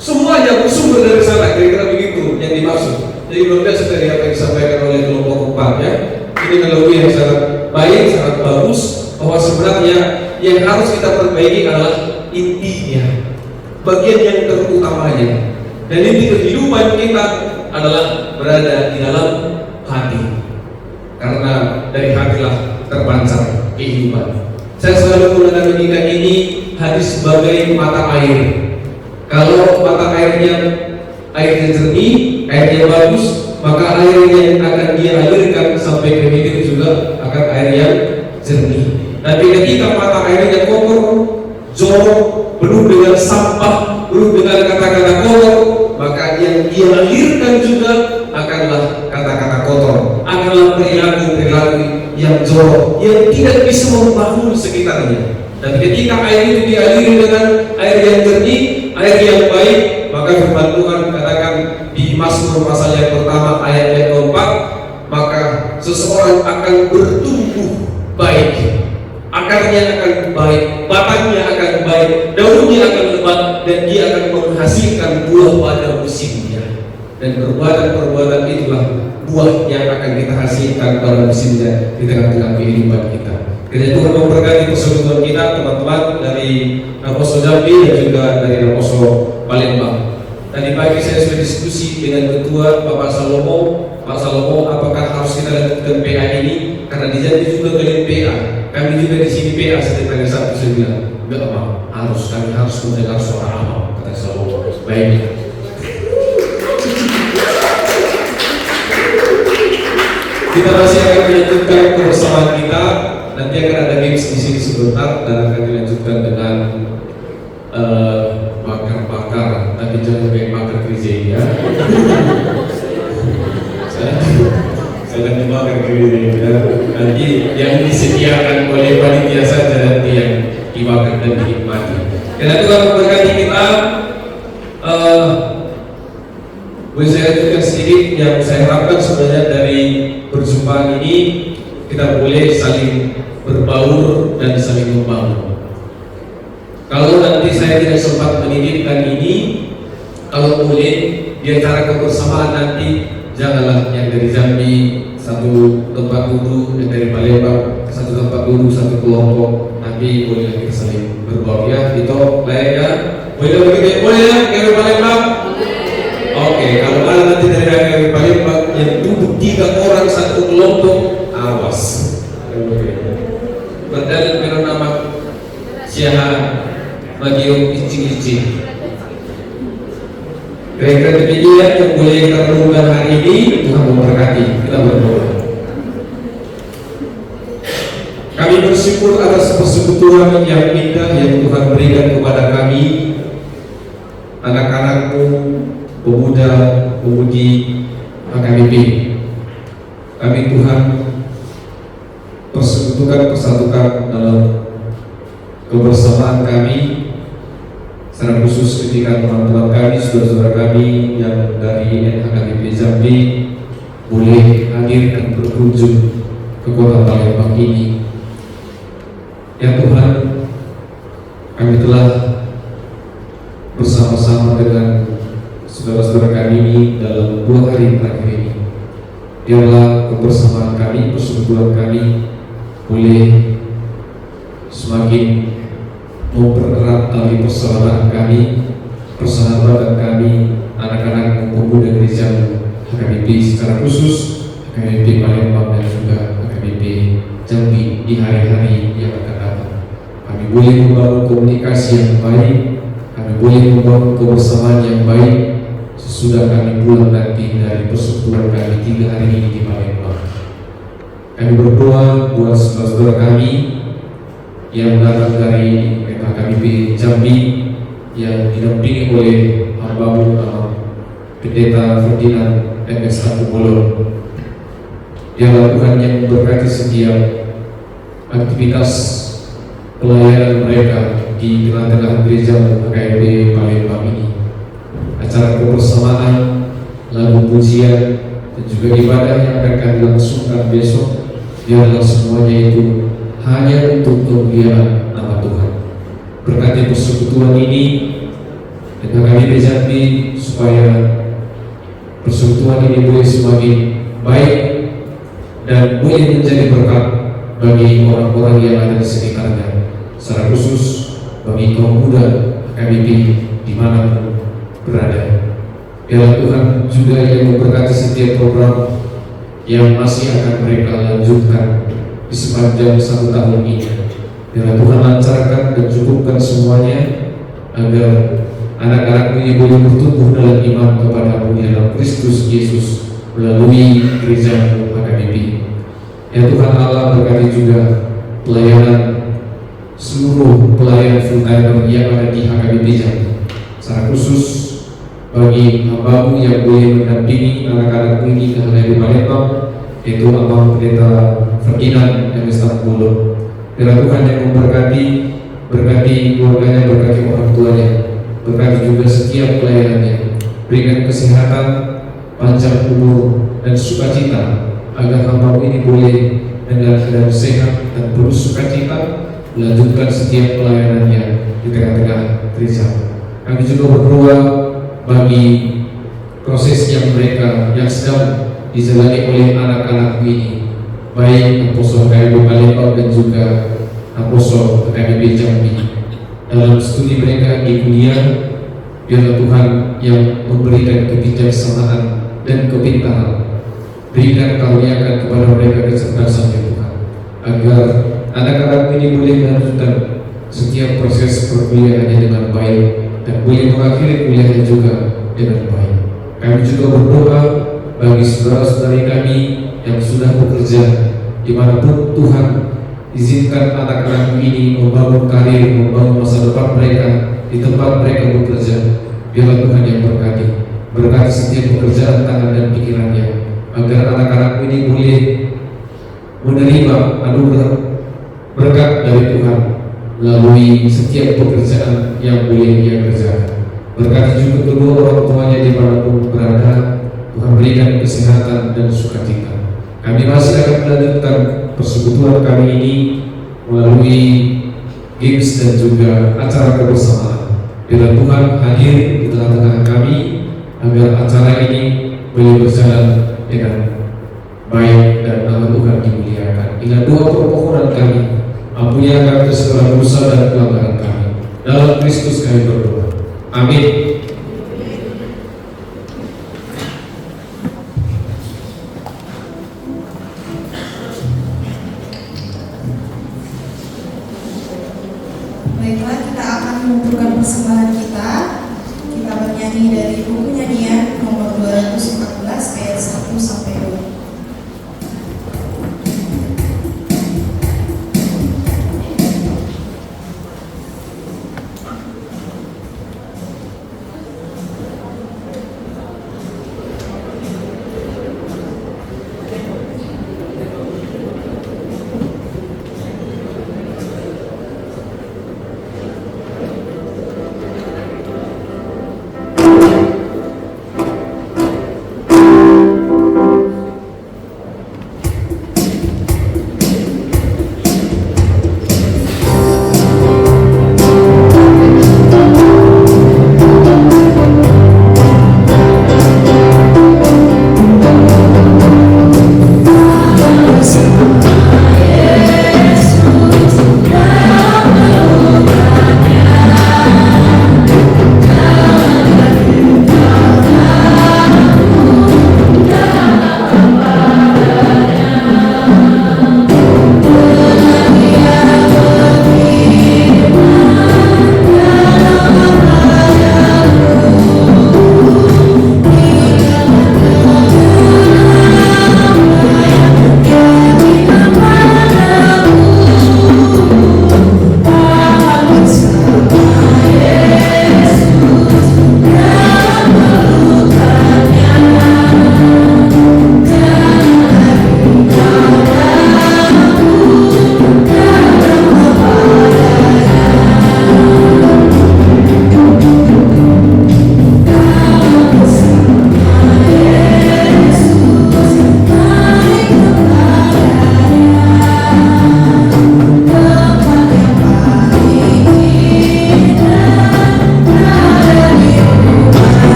Semuanya bersumber dari sana. Kira-kira begitu yang dimaksud. Jadi luar biasa dari apa yang disampaikan oleh kelompok 4 ya. Ini analogi yang sangat baik, sangat bagus. Bahwa sebenarnya yang harus kita perbaiki adalah intinya, bagian yang terutamanya. Dan inti kehidupan kita adalah berada di dalam hati. Karena dari hatilah terpancar kehidupan. Saya selalu menganalogikan ini hadis sebagai mata air. Kalau mata airnya jernih, airnya bagus, maka air yang akan dia alirkan sampai ke hidup juga akan air yang jernih. Tapi ketika mata airnya kotor, jorok, penuh dengan sampah, penuh dengan kata-kata kotor, maka yang dia alirkan juga akanlah kata-kata kotor, akanlah perilaku yang jorok, yang tidak bisa membangun sekitarnya. Dan ketika air itu dialiri dengan air yang jernih, air yang baik, maka firman Tuhan katakan di Mazmur pasal yang pertama ayat yang keempat, maka seseorang akan bertumbuh baik, akarnya akan baik, batangnya akan baik, daunnya akan lebat, dan dia akan menghasilkan buah pada musimnya. Dan perbuatan-perbuatan itulah buah yang akan kita hasilkan pada musimnya di tengah-tengah kehidupan kita. Kiranya Tuhan memberkati persekutuan kita, teman-teman dari Naposo Jambi dan juga dari Naposo Palembang. Tadi pagi saya sudah diskusi dengan ketua Bapak Salomo. Pak Salomo, apakah harus kita lanjutkan PA ini? Karena di Jambi juga kalian PA, kami juga di sini PA. Setiap hari Sabtu saya bilang, enggak Abang, kami harus mendengar suara Abang, kata Salomo. Baik. Kita masih akan melanjutkan kebersamaan kita. Nanti akan ada games di sini sebentar dan akan dilanjutkan dengan bakar-bakar. Tapi jangan kayak bakar Krizeya. Saya akan dibakar Krizeya. Nanti yang disediakan oleh panitia saja, nanti yang dibakar dan dinikmati. Karena Tuhan memberkati kita. Boleh saya tunjukkan sedikit yang saya harapkan sebenarnya dari perjumpaan ini, kita boleh saling berbaur dan saling membangun. Kalau nanti saya tidak sempat menitipkan ini, kalau boleh di antara kebersamaan nanti, janganlah yang dari Jambi satu tempat duduk, yang dari Palembang satu tempat duduk, satu kelompok, tapi boleh kita saling berbaur ya. Itu layak ya? Boleh begitu? Boleh ya? Dari Palembang? Oke, kalau ada nanti dari Palembang yang duduk 3 orang satu kelompok, awas. Berdalil dengan nama Syah Magium Icing-Icing. Kira-kira demikian yang boleh kita renungkan hari ini. Tuhan memberkati. Kita berdoa. Kami bersyukur atas persekutuan yang indah yang Tuhan berikan kepada kami, anak-anak-Mu, pemuda, pemudi HKBP. Kami Tuhan persatukan dalam kebersamaan kami, secara khusus ketika teman-teman kami, saudara-saudara kami yang dari HKBP Jambi boleh hadir dan berkunjung ke kota Palembang ini. Ya Tuhan, kami telah bersama-sama dengan saudara-saudara kami ini dalam 2 hari terakhir ini. Biarlah kebersamaan kami, persekutuan kami boleh semakin mempererat tali persaudaraan kami, persahabatan kami, anak-anak pemuda gereja HKBP secara khusus, HKBP Palembang dan juga HKBP Jambi di hari-hari yang akan datang. Kami boleh membangun komunikasi yang baik, kami boleh membangun kebersamaan yang baik sesudah kami pulang nanti dari persekutuan kami 3 hari ini di Palembang. Kami berdoa buat saudara-saudara kami yang datang dari HKBP Jambi yang didampingi oleh hamba-Mu Pendeta Ferdinand MS Bolon. Dialah Tuhan yang memberkati setiap aktivitas pelayanan mereka di tengah-tengah gereja HKBP Palembang ini. Acara kebersamaan, lagu pujian, dan juga ibadah yang akan kami langsungkan besok, biarlah semuanya itu hanya untuk kemuliaan nama Tuhan. Berkati persekutuan ini dan HKBP Jambi supaya persekutuan ini boleh semakin baik dan boleh menjadi berkat bagi orang-orang yang ada di sekitarnya, secara khusus bagi kaum muda HKBP dimanapun berada. Biarlah Tuhan juga yang memberkati setiap program yang masih akan mereka lanjutkan di sepanjang 1 tahun ini. Biarlah Tuhan lancarkan dan cukupkan semuanya agar anak-anak ini boleh bertumbuh dalam iman kepada-Mu dalam Kristus Yesus melalui gereja HKBP. Ya Tuhan Allah, berkati juga pelayanan seluruh pelayan full-timer yang ada di HKBP Jambi, secara khusus bagi hamba-Mu yang boleh mendampingi anak-anak ini yang ada di Palembang, yaitu Abang Pendeta Ferdinand MS Bolon. Biarlah Tuhan yang memberkati, berkati keluarganya, berkati orang tuanya, berkati juga setiap pelayanannya, berikan kesehatan, panjang umur dan sukacita agar hamba ini boleh dengan keadaan sehat dan penuh sukacita melanjutkan setiap pelayanannya di tengah-tengah gereja. Kami juga berdoa bagi proses yang mereka yang sedang dijalani oleh anak-anak ini, baik Apostol KBB Palembang dan juga Apostol KBB Jambi. Dalam studi mereka di kuliah, biarlah Tuhan yang memberikan kebijaksanaan dan kepintaran, berikan karuniakan kepada mereka kecerdasan ya Tuhan, agar anak-anak ini boleh melanjutkan setiap proses perkuliahannya dengan baik dan boleh mengakhiri kuliahnya juga dengan baik. Kami juga berdoa bagi saudara-saudari kami yang sudah bekerja dimanapun Tuhan izinkan anak-anak ini membangun karir, membangun masa depan mereka di tempat mereka bekerja. Biarlah Tuhan yang berkati setiap pekerjaan tangan dan pikirannya, agar anak-anak ini boleh menerima anugerah berkat dari Tuhan melalui setiap pekerjaan yang boleh dia kerjakan. Berkati juga kedua orang tuanya dimanapun berada, Tuhan berikan kesehatan dan sukacita. Kami masih akan melanjutkan persekutuan kami ini melalui games dan juga acara kebersamaan. Bila Tuhan hadir di tengah-tengah kami, agar acara ini boleh berjalan dengan baik dan nama Tuhan dimuliakan. Inilah doa permohonan kami. Ampunilah kami segala dosa dan pelanggaran kami. Dalam Kristus kami berdoa. Amin. Baiklah, kita akan mengumpulkan persembahan kita. Kita bernyanyi dari buku nyanyian nomor 214 ayat 1 sampai 2.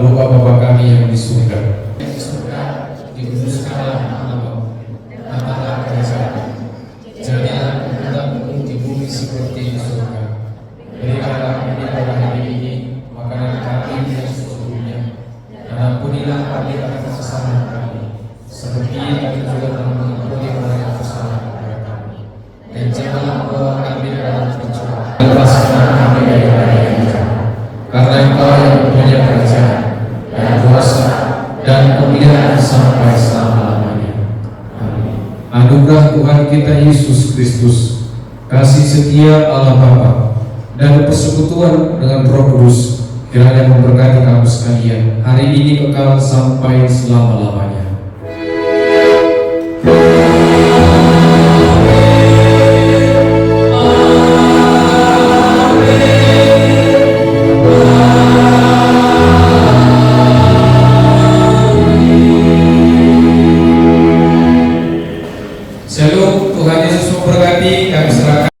doa Bapa kami yang di surga. Yang di surga, dikuduskanlah namamu, datanglah kerajaanmu, jadilah kehendakmu di bumi seperti di surga. Berikanlah kami pada hari ini makanan kami yang sesungguhnya, dan ampunilah kami akan kesalahan kami, seperti kami juga telah mengampuni orang yang bersalah kepada kami. Dan janganlah membawa kami ke dalam pencobaan, lepaskanlah kami dari yang jahat. Karena Engkau yang mempunyai kerajaan dan kuasa dan kemuliaan sampai selama-lamanya. Amin. Anugerah Tuhan kita Yesus Kristus, kasih setia Allah Bapa, dan persekutuan dengan Roh Kudus kiranya memberkati kamu sekalian hari ini kekal sampai selama-lamanya. Shalom, Tuhan Yesus memberkati. Kami serahkan